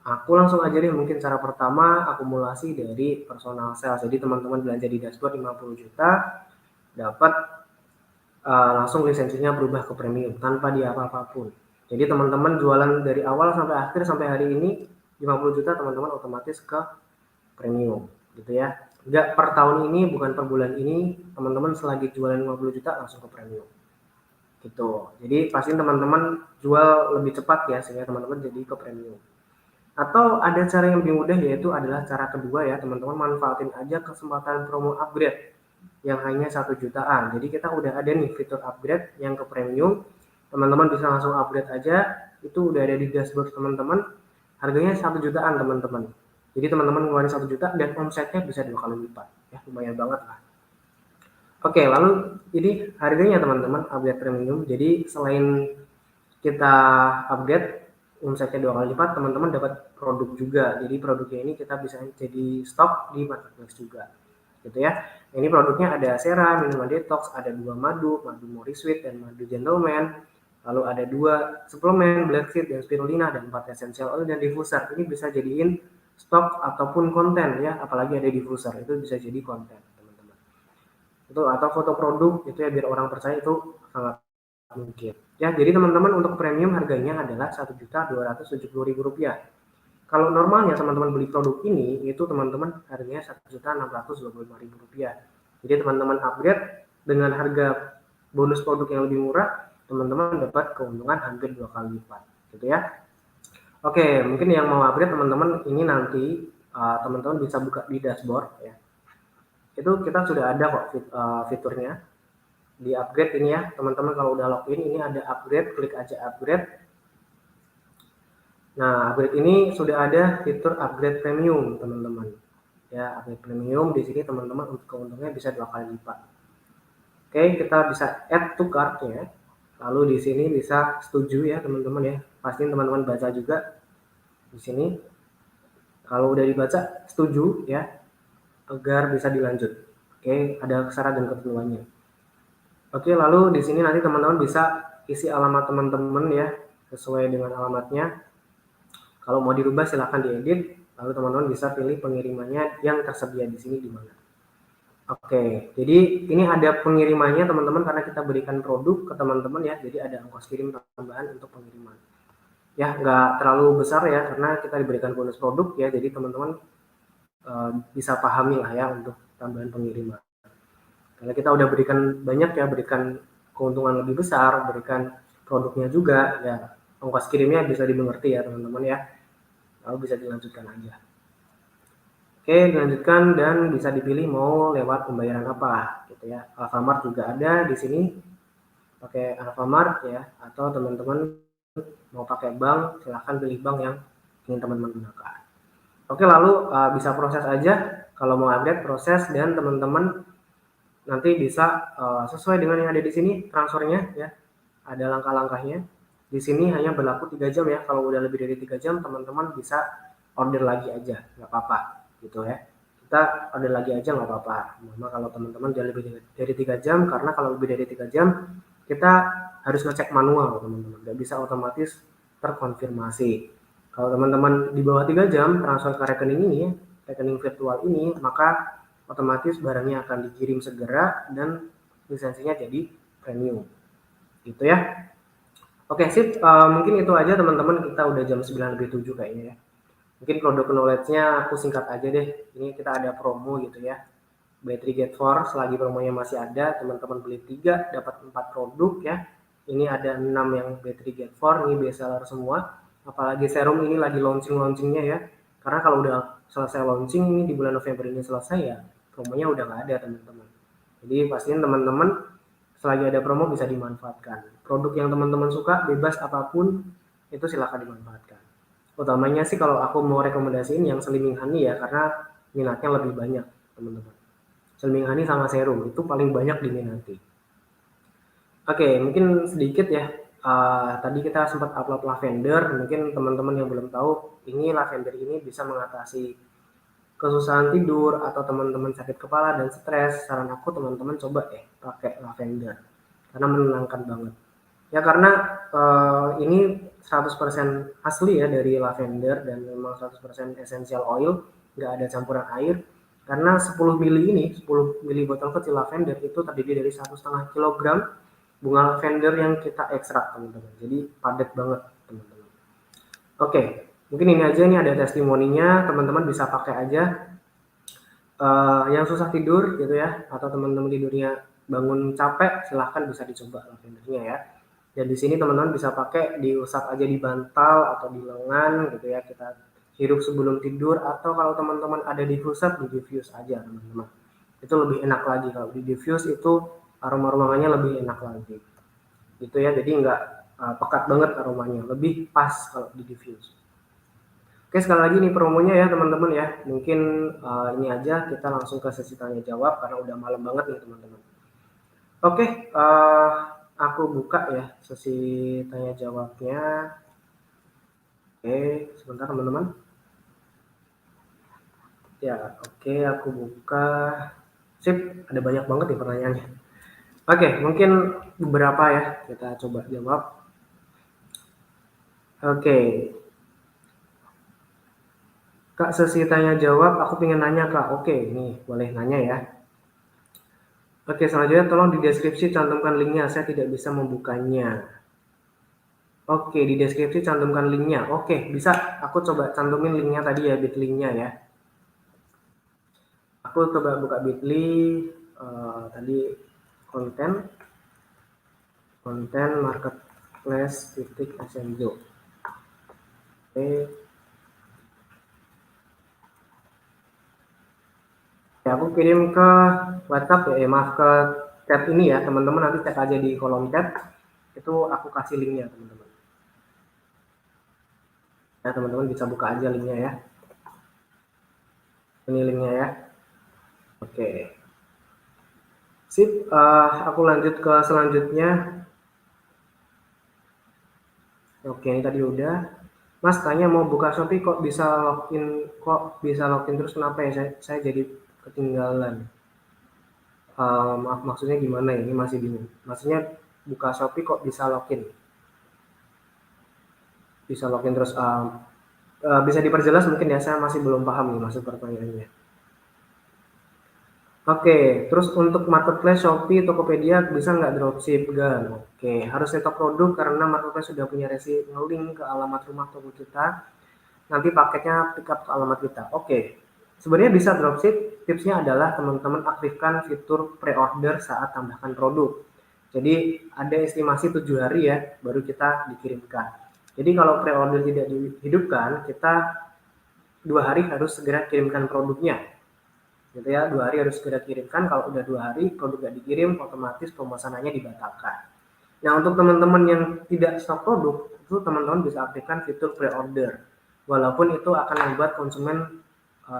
Speaker 1: Aku langsung aja deh, mungkin cara pertama akumulasi dari personal sales. Jadi teman-teman belanja di dashboard 50 juta, dapat langsung lisensinya berubah ke premium tanpa dia apa-apapun. Jadi teman-teman jualan dari awal sampai akhir sampai hari ini 50 juta, teman-teman otomatis ke premium gitu ya. Enggak per tahun ini, bukan per bulan ini, teman-teman selagi jualan 50 juta langsung ke premium gitu. Jadi pastiin teman-teman jual lebih cepat ya, sehingga teman-teman jadi ke premium. Atau ada cara yang lebih mudah, yaitu adalah cara kedua ya, teman-teman manfaatin aja kesempatan promo upgrade yang hanya 1 jutaan. Jadi kita udah ada nih fitur upgrade yang ke premium, teman-teman bisa langsung upgrade aja, itu udah ada di dashboard teman-teman, harganya 1 jutaan teman-teman. Jadi teman-teman ngeluarin 1 juta dan omsetnya bisa 2 kali lipat, ya lumayan banget lah. Oke, lalu ini harganya teman-teman upgrade premium. Jadi selain kita upgrade omsetnya 2 kali lipat, teman-teman dapat produk juga. Jadi produknya ini kita bisa jadi stok di marketplace juga, gitu ya. Ini produknya ada serum, minuman detox, ada 2 madu Mori Sweet dan madu Gentleman, lalu ada 2 suplemen Black Seed dan Spirulina, dan 4 essential oil dan diffuser. Ini bisa jadiin stok ataupun konten ya, apalagi ada diffuser itu bisa jadi konten teman-teman. Itu atau foto produk itu ya, biar orang percaya, itu sangat mungkin. Ya, jadi teman-teman untuk premium harganya adalah Rp1.270.000. Kalau normalnya teman-teman beli produk ini, itu teman-teman harganya Rp1.625.000. Jadi teman-teman upgrade dengan harga bonus produk yang lebih murah, teman-teman dapat keuntungan hampir 2 kali lipat, gitu ya. Oke, mungkin yang mau upgrade teman-teman ini nanti teman-teman bisa buka di dashboard ya. Itu kita sudah ada kok fiturnya di upgrade ini ya teman-teman. Kalau udah login ini ada upgrade, klik aja upgrade. Nah, upgrade ini sudah ada fitur upgrade premium teman-teman ya. Upgrade premium di sini teman-teman untuk keuntungannya bisa 2 kali lipat. Oke, kita bisa add to cart ya, lalu di sini bisa setuju ya teman-teman ya. Pastiin teman-teman baca juga di sini. Kalau udah dibaca setuju ya, agar bisa dilanjut. Oke, ada syarat dan ketentuannya. Oke, lalu di sini nanti teman-teman bisa isi alamat teman-teman ya, sesuai dengan alamatnya. Kalau mau dirubah silahkan diedit, lalu teman-teman bisa pilih pengirimannya yang tersedia di sini di mana. Oke, jadi ini ada pengirimannya teman-teman karena kita berikan produk ke teman-teman ya, jadi ada ongkos kirim tambahan untuk pengiriman. Ya, nggak terlalu besar ya, karena kita diberikan bonus produk ya, jadi teman-teman bisa pahami lah ya untuk tambahan pengiriman. Karena kita udah berikan banyak ya, berikan keuntungan lebih besar, berikan produknya juga ya, ongkos kirimnya bisa dimengerti ya teman-teman ya. Lalu bisa dilanjutkan aja. Oke, dilanjutkan dan bisa dipilih mau lewat pembayaran apa gitu ya. Alfamart juga ada di sini, pakai Alfamart ya, atau teman-teman mau pakai bank silahkan pilih bank yang ingin teman-teman gunakan. Oke, lalu bisa proses aja kalau mau update, proses, dan teman-teman nanti bisa sesuai dengan yang ada di sini transfernya ya, ada langkah-langkahnya. Di sini hanya berlaku 3 jam ya. Kalau udah lebih dari 3 jam teman-teman bisa order lagi aja, nggak apa-apa gitu ya. Kita order lagi aja nggak apa-apa. Memang kalau teman-teman udah lebih dari 3 jam, karena kalau lebih dari 3 jam kita harus ngecek manual teman-teman, nggak bisa otomatis terkonfirmasi. Kalau teman-teman di bawah 3 jam transfer ke rekening ini, rekening virtual ini, maka otomatis barangnya akan dikirim segera dan lisensinya jadi premium gitu ya. Oke, sip, mungkin itu aja teman-teman, kita udah jam 9:07 kayaknya ya. Mungkin produk knowledge-nya aku singkat aja deh. Ini kita ada promo gitu ya, buy 3 get 4, selagi promonya masih ada, teman-teman beli 3 dapat 4 produk ya. Ini ada 6 yang buy 3 get 4, ini best seller semua. Apalagi serum ini lagi launching-launchingnya ya. Karena kalau udah selesai launching ini di bulan November ini selesai ya, promonya udah nggak ada teman-teman. Jadi pastiin teman-teman selagi ada promo bisa dimanfaatkan. Produk yang teman-teman suka, bebas apapun, itu silahkan dimanfaatkan. Utamanya sih kalau aku mau rekomendasiin yang Slimming Honey ya, karena minatnya lebih banyak teman-teman. Slimming Honey sama serum itu paling banyak diminati. Oke, mungkin sedikit ya. Tadi kita sempat upload lavender. Mungkin teman-teman yang belum tahu, ini lavender ini bisa mengatasi kesusahan tidur atau teman-teman sakit kepala dan stres. Saran aku teman-teman coba pakai lavender karena menenangkan banget. Ya karena ini 100% asli ya dari lavender dan memang 100% essential oil, nggak ada campuran air. Karena 10 mili ini, 10 mili botol kecil lavender itu terdiri dari 1,5 kilogram bunga lavender yang kita ekstrak, teman-teman. Jadi padat banget, teman-teman. Oke, mungkin ini aja, nih ada testimoninya, teman-teman bisa pakai aja. Yang susah tidur gitu ya, atau teman-teman tidurnya bangun capek, silahkan bisa dicoba lavendernya ya. Dan di sini teman-teman bisa pakai diusap aja di bantal atau di lengan gitu ya, kita hirup sebelum tidur, atau kalau teman-teman ada diffuser, di diffuse aja teman-teman. Itu lebih enak lagi, kalau di diffuse itu aroma ruangannya lebih enak lagi. Gitu ya, jadi nggak pekat banget aromanya, lebih pas kalau di diffuse. Oke, sekali lagi nih promonya ya teman-teman ya. Mungkin ini aja, kita langsung ke sesi tanya jawab karena udah malam banget nih teman-teman. Oke, aku buka ya sesi tanya jawabnya. Oke, sebentar teman-teman. Ya, oke, aku buka. Sip, ada banyak banget nih pertanyaannya. Oke, mungkin beberapa ya kita coba jawab. Oke, Kak, sesi tanya jawab, aku pengen nanya Kak. Oke, nih boleh nanya ya. Oke, selanjutnya tolong di deskripsi cantumkan linknya, saya tidak bisa membukanya. Oke, di deskripsi cantumkan linknya. Oke, bisa aku coba cantumin linknya tadi ya, bit.ly-nya ya. Aku coba buka bit.ly, tadi konten marketplace titik SMZO. Oke. Ya, aku kirim ke WhatsApp ya, maaf ke chat ini ya, teman-teman nanti cek aja di kolom chat, itu aku kasih linknya teman-teman. Ya, teman-teman bisa buka aja linknya ya. Ini linknya ya. Oke. Sip, aku lanjut ke selanjutnya. Oke, ini tadi udah. Mas tanya mau buka Shopee kok bisa login terus, kenapa ya? Saya jadi ketinggalan. Maksudnya gimana ya? Ini masih bingung. Maksudnya buka Shopee kok bisa login? Bisa login terus. Bisa diperjelas mungkin ya? Saya masih belum paham nih maksud pertanyaannya. Oke, terus untuk marketplace Shopee, Tokopedia bisa nggak dropship Gan? Oke, harus nyetok produk karena marketplace sudah punya resi nge-link ke alamat rumah toko kita. Nanti paketnya pick up ke alamat kita. Oke, sebenarnya bisa dropship. Tipsnya adalah teman-teman aktifkan fitur pre-order saat tambahkan produk. Jadi ada estimasi 7 hari ya, baru kita dikirimkan. Jadi kalau pre-order tidak dihidupkan, kita 2 hari harus segera kirimkan produknya. Gitu ya, 2 hari harus segera kirimkan. Kalau udah 2 hari produk nggak dikirim, otomatis pemesanannya dibatalkan. Nah, untuk teman-teman yang tidak stok produk, itu teman-teman bisa aktifkan fitur pre-order. Walaupun itu akan membuat konsumen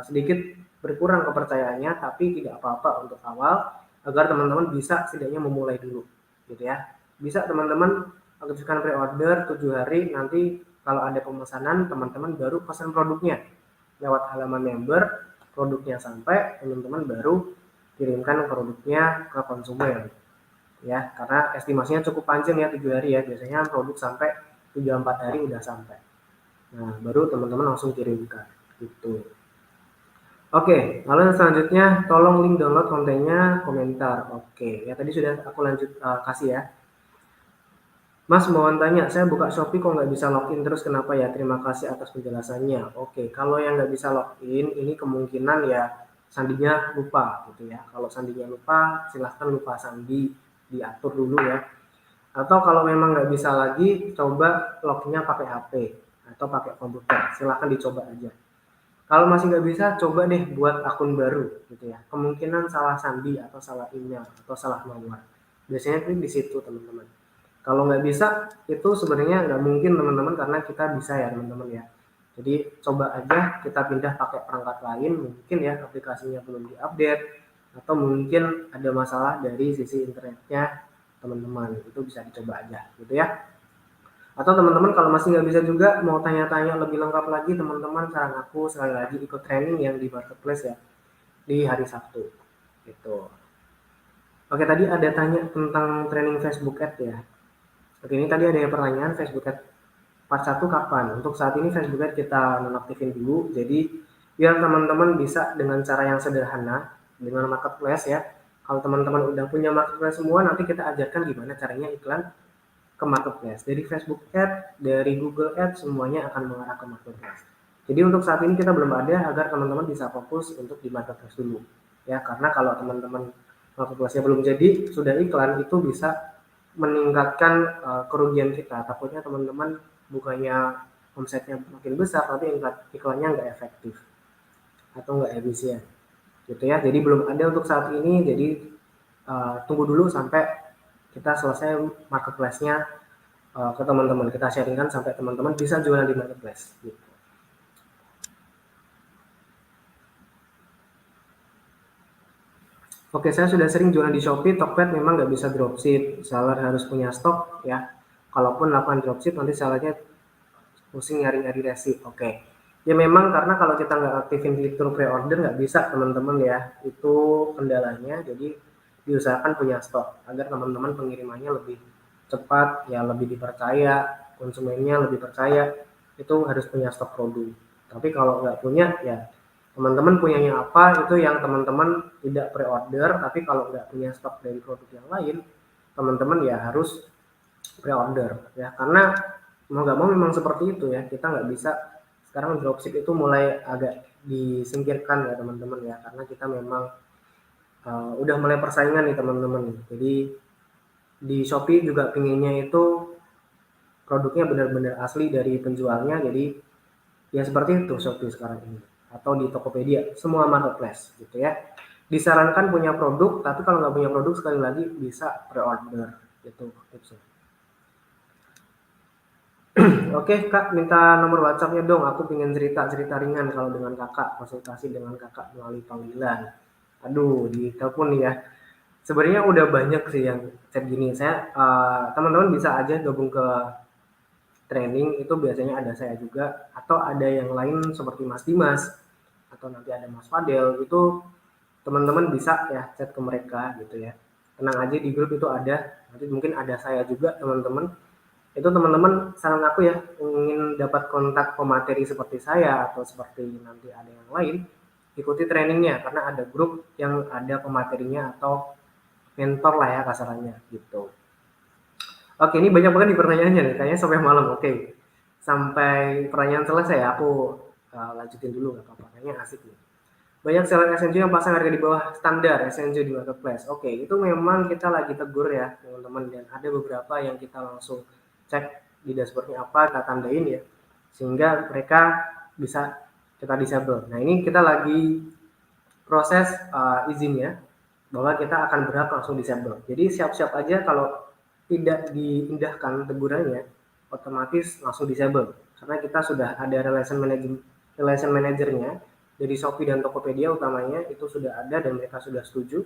Speaker 1: sedikit berkurang kepercayaannya, tapi tidak apa-apa untuk awal, agar teman-teman bisa setidaknya memulai dulu, gitu ya. Bisa teman-teman aktifkan pre-order 7 hari, nanti kalau ada pemesanan, teman-teman baru pesan produknya lewat halaman member, produknya sampai, teman-teman baru kirimkan produknya ke konsumen. Ya, karena estimasinya cukup panjang ya, 7 hari ya, biasanya produk sampai 3-4 hari udah sampai. Nah, baru teman-teman langsung kirimkan gitu. Oke, lalu yang selanjutnya tolong link download kontennya komentar. Oke, ya tadi sudah aku lanjut kasih ya. Mas mau tanya, saya buka Shopee kok nggak bisa login terus, kenapa ya? Terima kasih atas penjelasannya. Oke, kalau yang nggak bisa login, ini kemungkinan ya sandinya lupa gitu ya. Kalau sandinya lupa, silahkan lupa sandi, diatur dulu ya. Atau kalau memang nggak bisa lagi, coba lognya pakai HP atau pakai komputer. Silahkan dicoba aja. Kalau masih nggak bisa, coba deh buat akun baru gitu ya. Kemungkinan salah sandi atau salah email atau salah nomor. Biasanya itu di situ teman-teman. Kalau nggak bisa, itu sebenarnya nggak mungkin teman-teman, karena kita bisa ya teman-teman ya. Jadi coba aja kita pindah pakai perangkat lain, mungkin ya aplikasinya belum diupdate, atau mungkin ada masalah dari sisi internetnya teman-teman. Itu bisa dicoba aja gitu ya. Atau teman-teman kalau masih nggak bisa juga, mau tanya-tanya lebih lengkap lagi, teman-teman saran aku sekali lagi ikut training yang di marketplace ya, di hari Sabtu gitu. Oke, tadi ada tanya tentang training Facebook Ads ya. Oke, ini tadi ada yang pertanyaan Facebook Ads Part 1 kapan? Untuk saat ini Facebook Ads kita nonaktifin dulu. Jadi biar teman-teman bisa dengan cara yang sederhana dengan marketplace ya. Kalau teman-teman udah punya marketplace semua, nanti kita ajarkan gimana caranya iklan ke marketplace. Dari Facebook Ads, dari Google Ads, semuanya akan mengarah ke marketplace. Jadi untuk saat ini kita belum ada agar teman-teman bisa fokus untuk di marketplace dulu. Ya, karena kalau teman-teman marketplace-nya belum jadi, sudah iklan, itu bisa meningkatkan kerugian kita. Takutnya teman-teman bukannya omsetnya makin besar, tapi iklannya nggak efektif atau nggak efisien. Gitu ya. Jadi belum ada untuk saat ini, jadi tunggu dulu sampai kita selesai marketplace-nya ke teman-teman. Kita sharingkan sampai teman-teman bisa jualan di marketplace. Gitu. Oke, saya sudah sering jualan di Shopee, Tokped memang nggak bisa dropship. Seller harus punya stok ya. Kalaupun lakukan dropship, nanti sellernya pusing nyari-nyari resi. Oke. Ya memang karena kalau kita nggak aktifin fitur pre-order nggak bisa teman-teman ya. Itu kendalanya. Jadi diusahakan punya stok agar teman-teman pengirimannya lebih cepat, ya lebih dipercaya, konsumennya lebih percaya. Itu harus punya stok produk. Tapi kalau nggak punya ya teman-teman punyanya apa itu yang teman-teman tidak pre-order, tapi kalau nggak punya stok dari produk yang lain, teman-teman ya harus pre-order ya, karena mau nggak mau memang seperti itu ya, kita nggak bisa sekarang dropship itu mulai agak disingkirkan ya teman-teman ya, karena kita memang udah mulai persaingan nih teman-teman. Jadi di Shopee juga pinginnya itu produknya benar-benar asli dari penjualnya, jadi ya seperti itu Shopee sekarang ini, atau di Tokopedia, semua marketplace gitu ya. Disarankan punya produk, tapi kalau nggak punya produk sekali lagi bisa pre-order gitu tipsnya. Oke Kak, minta nomor WhatsApp-nya dong, aku pengen cerita-cerita ringan kalau dengan Kakak, konsultasi dengan Kakak melalui panggilan. Aduh, di telepon nih ya. Sebenarnya udah banyak sih yang chat gini. Saya teman-teman bisa aja gabung ke training, itu biasanya ada saya juga, atau ada yang lain seperti Mas Dimas, atau nanti ada Mas Fadel, itu teman-teman bisa ya chat ke mereka gitu ya. Tenang aja, di grup itu ada, nanti mungkin ada saya juga teman-teman. Itu teman-teman saran aku ya, ingin dapat kontak pemateri seperti saya atau seperti nanti ada yang lain, ikuti trainingnya karena ada grup yang ada pematerinya atau mentor lah ya kasarannya gitu. Oke, ini banyak banget nih pertanyaannya nih, kayaknya sampai malam. Oke, sampai pertanyaan selesai ya, aku lanjutin dulu nggak apa-apa, kayaknya asik nih. Banyak seller SNJ yang pasang harga di bawah standar SNJ di marketplace. Oke, itu memang kita lagi tegur ya teman-teman, dan ada beberapa yang kita langsung cek di dashboardnya apa, kita tandain ya, sehingga mereka bisa kita disable. Nah ini kita lagi proses izinnya, bahwa kita akan berhak langsung disable. Jadi siap-siap aja kalau tidak diindahkan tegurannya, otomatis langsung disable. Karena kita sudah ada relation managernya dari Shopee dan Tokopedia utamanya, itu sudah ada dan mereka sudah setuju.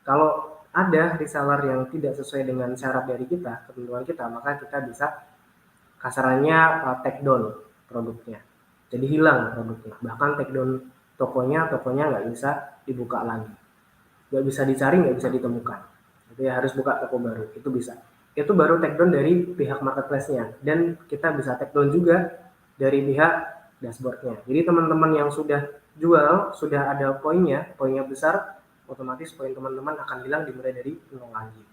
Speaker 1: Kalau ada reseller yang tidak sesuai dengan syarat dari kita, ketentuan kita, maka kita bisa kasarannya take down produknya. Jadi hilang produknya. Bahkan take down tokonya nggak bisa dibuka lagi. Nggak bisa dicari, nggak bisa ditemukan. Jadi harus buka toko baru, itu bisa. Itu baru take down dari pihak marketplace-nya. Dan kita bisa take down juga dari pihak dashboard-nya. Jadi teman-teman yang sudah jual, sudah ada poinnya besar, otomatis poin teman-teman akan hilang dimulai dari 0 lagi.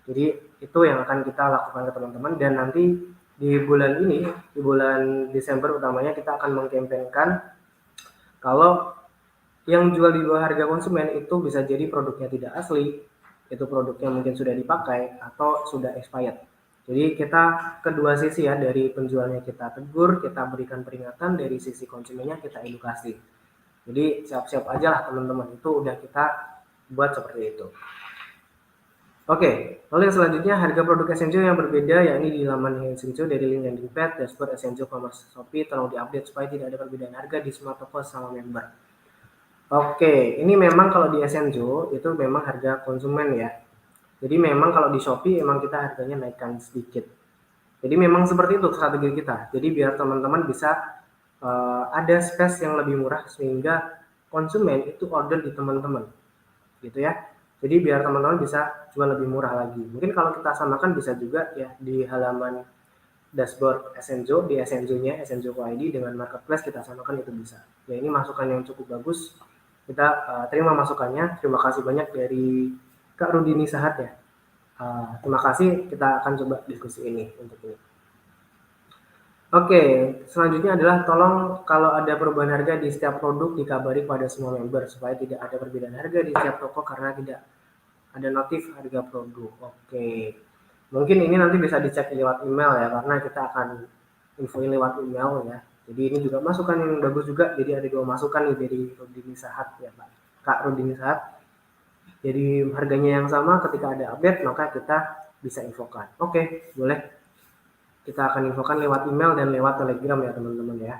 Speaker 1: Jadi itu yang akan kita lakukan ke teman-teman, dan nanti di bulan ini, di bulan Desember utamanya, kita akan mengkampanyekan kalau yang jual di bawah harga konsumen itu bisa jadi produknya tidak asli, itu produknya mungkin sudah dipakai atau sudah expired. Jadi kita kedua sisi ya, dari penjualnya kita tegur, kita berikan peringatan, dari sisi konsumennya kita edukasi. Jadi siap-siap aja lah teman-teman, itu udah kita buat seperti itu. Oke, lalu yang selanjutnya harga produk Essential yang berbeda, yakni di laman Essential dari link landing pad, dashboard Essential Commerce Shopee, tolong diupdate supaya tidak ada perbedaan harga di semua toko sama member. Oke, ini memang kalau di Essential itu memang harga konsumen ya. Jadi memang kalau di Shopee memang kita harganya naikkan sedikit. Jadi memang seperti itu strategi kita. Jadi biar teman-teman bisa ada space yang lebih murah sehingga konsumen itu order di teman-teman. Gitu ya. Jadi biar teman-teman bisa jual lebih murah lagi. Mungkin kalau kita samakan bisa juga ya di halaman dashboard Essenjo, di Essenjo-nya, Essenjo ID dengan marketplace kita samakan itu bisa. Ya ini masukan yang cukup bagus. Kita terima masukannya. Terima kasih banyak dari Kak Rudini Sahat ya. Terima kasih, kita akan coba diskusi ini untuk ini. Oke, selanjutnya adalah tolong kalau ada perubahan harga di setiap produk dikabari pada semua member supaya tidak ada perbedaan harga di setiap toko karena tidak ada notif harga produk. Oke, mungkin ini nanti bisa dicek lewat email ya karena kita akan infoin lewat email ya. Jadi ini juga masukan yang bagus juga. Jadi ada 2 masukan nih dari Rudini Sahat ya Pak. Kak Rudini Sahat. Jadi harganya yang sama ketika ada update maka kita bisa infokan. Oke, boleh. Kita akan infokan lewat email dan lewat Telegram ya teman-teman ya.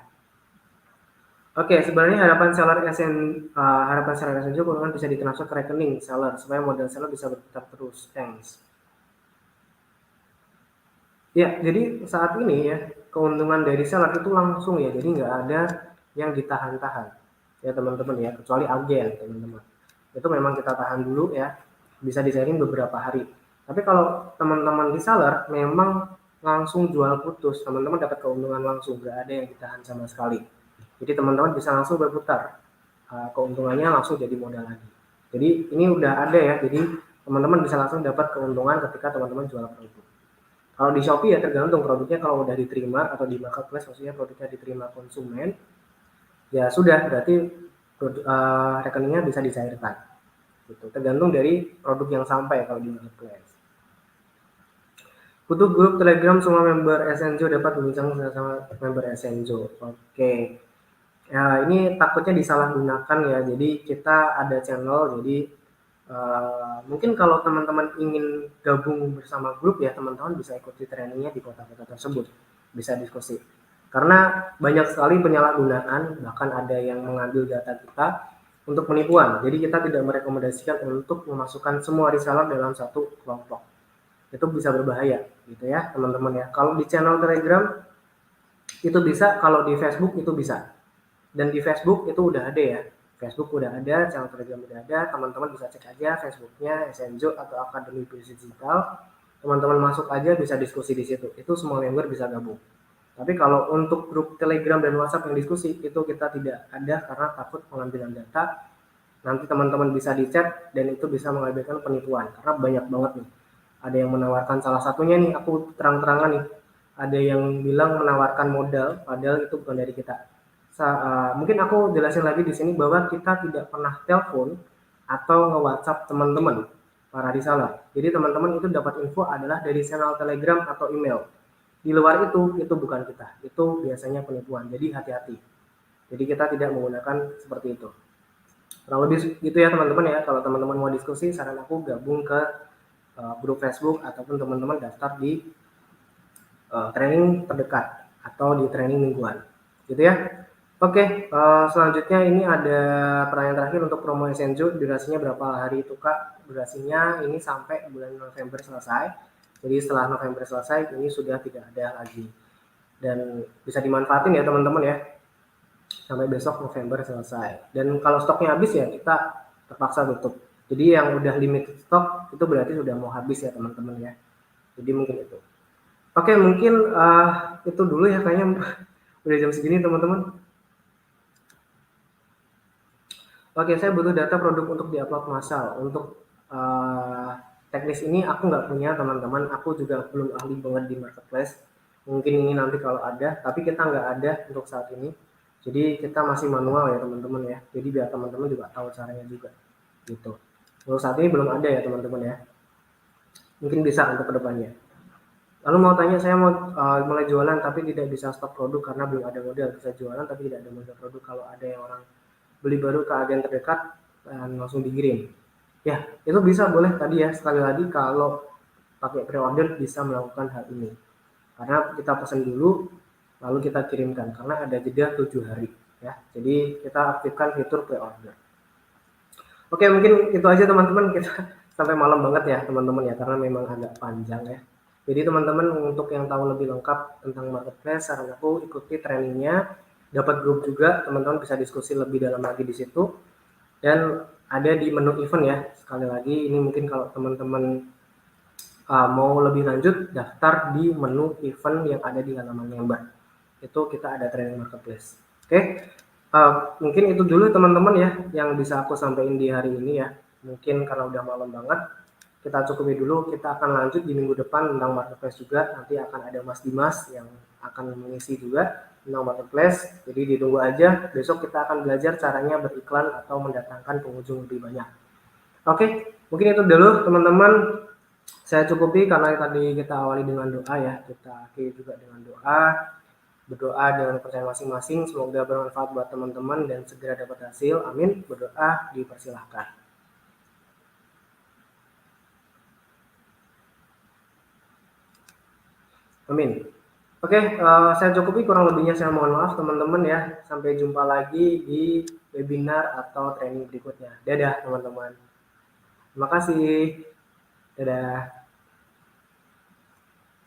Speaker 1: Oke, sebenarnya harapan seller Essenjo keuntungan bisa ditransfer ke rekening seller supaya modal seller bisa berputar terus. Thanks. Ya, jadi saat ini ya keuntungan dari seller itu langsung ya, jadi nggak ada yang ditahan-tahan ya teman-teman ya, kecuali agen teman-teman. Itu memang kita tahan dulu ya, bisa di-sharing beberapa hari. Tapi kalau teman-teman reseller memang langsung jual putus, teman-teman dapat keuntungan langsung, nggak ada yang ditahan sama sekali. Jadi teman-teman bisa langsung berputar, keuntungannya langsung jadi modal lagi. Jadi ini udah ada ya, jadi teman-teman bisa langsung dapat keuntungan ketika teman-teman jual produk. Kalau di Shopee ya tergantung produknya, kalau udah diterima atau di marketplace maksudnya produknya diterima konsumen, ya sudah berarti rekeningnya bisa dicairkan. Gitu. Tergantung dari produk yang sampai kalau di marketplace. Butuh grup Telegram semua member Essenjo dapat berbincang sama member Essenjo. Oke. Ya, ini takutnya disalahgunakan ya. Jadi kita ada channel, jadi mungkin kalau teman-teman ingin gabung bersama grup ya teman-teman bisa ikuti trainingnya di kota-kota tersebut, bisa diskusi. Karena banyak sekali penyalahgunaan, bahkan ada yang mengambil data kita untuk penipuan. Jadi kita tidak merekomendasikan untuk memasukkan semua reseller dalam satu kelompok. Itu bisa berbahaya gitu ya teman-teman ya. Kalau di channel Telegram itu bisa, kalau di Facebook itu bisa. Dan di Facebook itu udah ada ya. Facebook udah ada, channel Telegram udah ada, teman-teman bisa cek aja Facebooknya Essenjo atau Akademi Bisnis Digital. Teman-teman masuk aja bisa diskusi di situ. Itu semua member bisa gabung. Tapi kalau untuk grup Telegram dan WhatsApp yang diskusi itu kita tidak ada karena takut pengambilan data. Nanti teman-teman bisa di-chat dan itu bisa mengakibatkan penipuan karena banyak banget nih. Ada yang menawarkan salah satunya nih, aku terang-terangan nih. Ada yang bilang menawarkan modal, padahal itu bukan dari kita. Mungkin aku jelasin lagi di sini bahwa kita tidak pernah telepon atau nge-WhatsApp teman-teman para reseller. Jadi teman-teman itu dapat info adalah dari channel Telegram atau email. Di luar itu bukan kita. Itu biasanya penipuan. Jadi hati-hati. Jadi kita tidak menggunakan seperti itu. Kurang lebih gitu ya teman-teman ya. Kalau teman-teman mau diskusi, saran aku gabung ke grup Facebook ataupun teman-teman daftar di training terdekat atau di training mingguan. Gitu ya. Oke, selanjutnya ini ada pertanyaan terakhir untuk promo Essenjo, durasinya berapa hari itu Kak? Durasinya ini sampai bulan November selesai, jadi setelah November selesai ini sudah tidak ada lagi. Dan bisa dimanfaatin ya teman-teman ya, sampai besok November selesai. Dan kalau stoknya habis ya kita terpaksa tutup. Jadi yang udah limited stok itu berarti sudah mau habis ya teman-teman ya. Jadi mungkin itu. Oke, mungkin itu dulu ya kayaknya udah jam segini teman-teman. Oke, saya butuh data produk untuk diupload massal. Untuk teknis ini aku nggak punya teman-teman. Aku juga belum ahli banget di marketplace. Mungkin ini nanti kalau ada, tapi kita nggak ada untuk saat ini. Jadi kita masih manual ya teman-teman ya. Jadi biar teman-teman juga tahu caranya juga. Gitu. Untuk saat ini belum ada ya teman-teman ya. Mungkin bisa untuk kedepannya. Lalu mau tanya, saya mau mulai jualan tapi tidak bisa stok produk karena belum ada modal. Bisa jualan tapi tidak ada modal produk. Kalau ada yang orang beli baru ke agen terdekat dan langsung dikirim. Ya, itu bisa boleh tadi ya. Sekali lagi kalau pakai pre-order bisa melakukan hal ini. Karena kita pesan dulu lalu kita kirimkan karena ada jeda 7 hari ya. Jadi kita aktifkan fitur pre-order. Oke, mungkin itu aja teman-teman, kita sampai malam banget ya teman-teman ya karena memang agak panjang ya. Jadi teman-teman untuk yang tahu lebih lengkap tentang marketplace, saran aku ikuti trainingnya, dapat grup juga, teman-teman bisa diskusi lebih dalam lagi di situ. Dan ada di menu event ya. Sekali lagi ini mungkin kalau teman-teman mau lebih lanjut, daftar di menu event yang ada di halaman member. Itu kita ada training marketplace. Oke, mungkin itu dulu teman-teman ya yang bisa aku sampaikan di hari ini ya. Mungkin karena udah malam banget, kita cukupi dulu. Kita akan lanjut di minggu depan tentang marketplace juga. Nanti akan ada Mas Dimas yang akan mengisi juga tentang marketplace. Jadi ditunggu aja. Besok kita akan belajar caranya beriklan atau mendatangkan pengunjung lebih banyak. Oke, mungkin itu dulu teman-teman. Saya cukupi karena tadi kita awali dengan doa ya. Kita akhiri juga dengan doa. Berdoa dengan percaya masing-masing. Semoga bermanfaat buat teman-teman dan segera dapat hasil. Amin. Berdoa dipersilahkan. Amin. Oke, saya cukupi, kurang lebihnya saya mohon maaf teman-teman ya. Sampai jumpa lagi di webinar atau training berikutnya. Dadah teman-teman. Terima kasih. Dadah.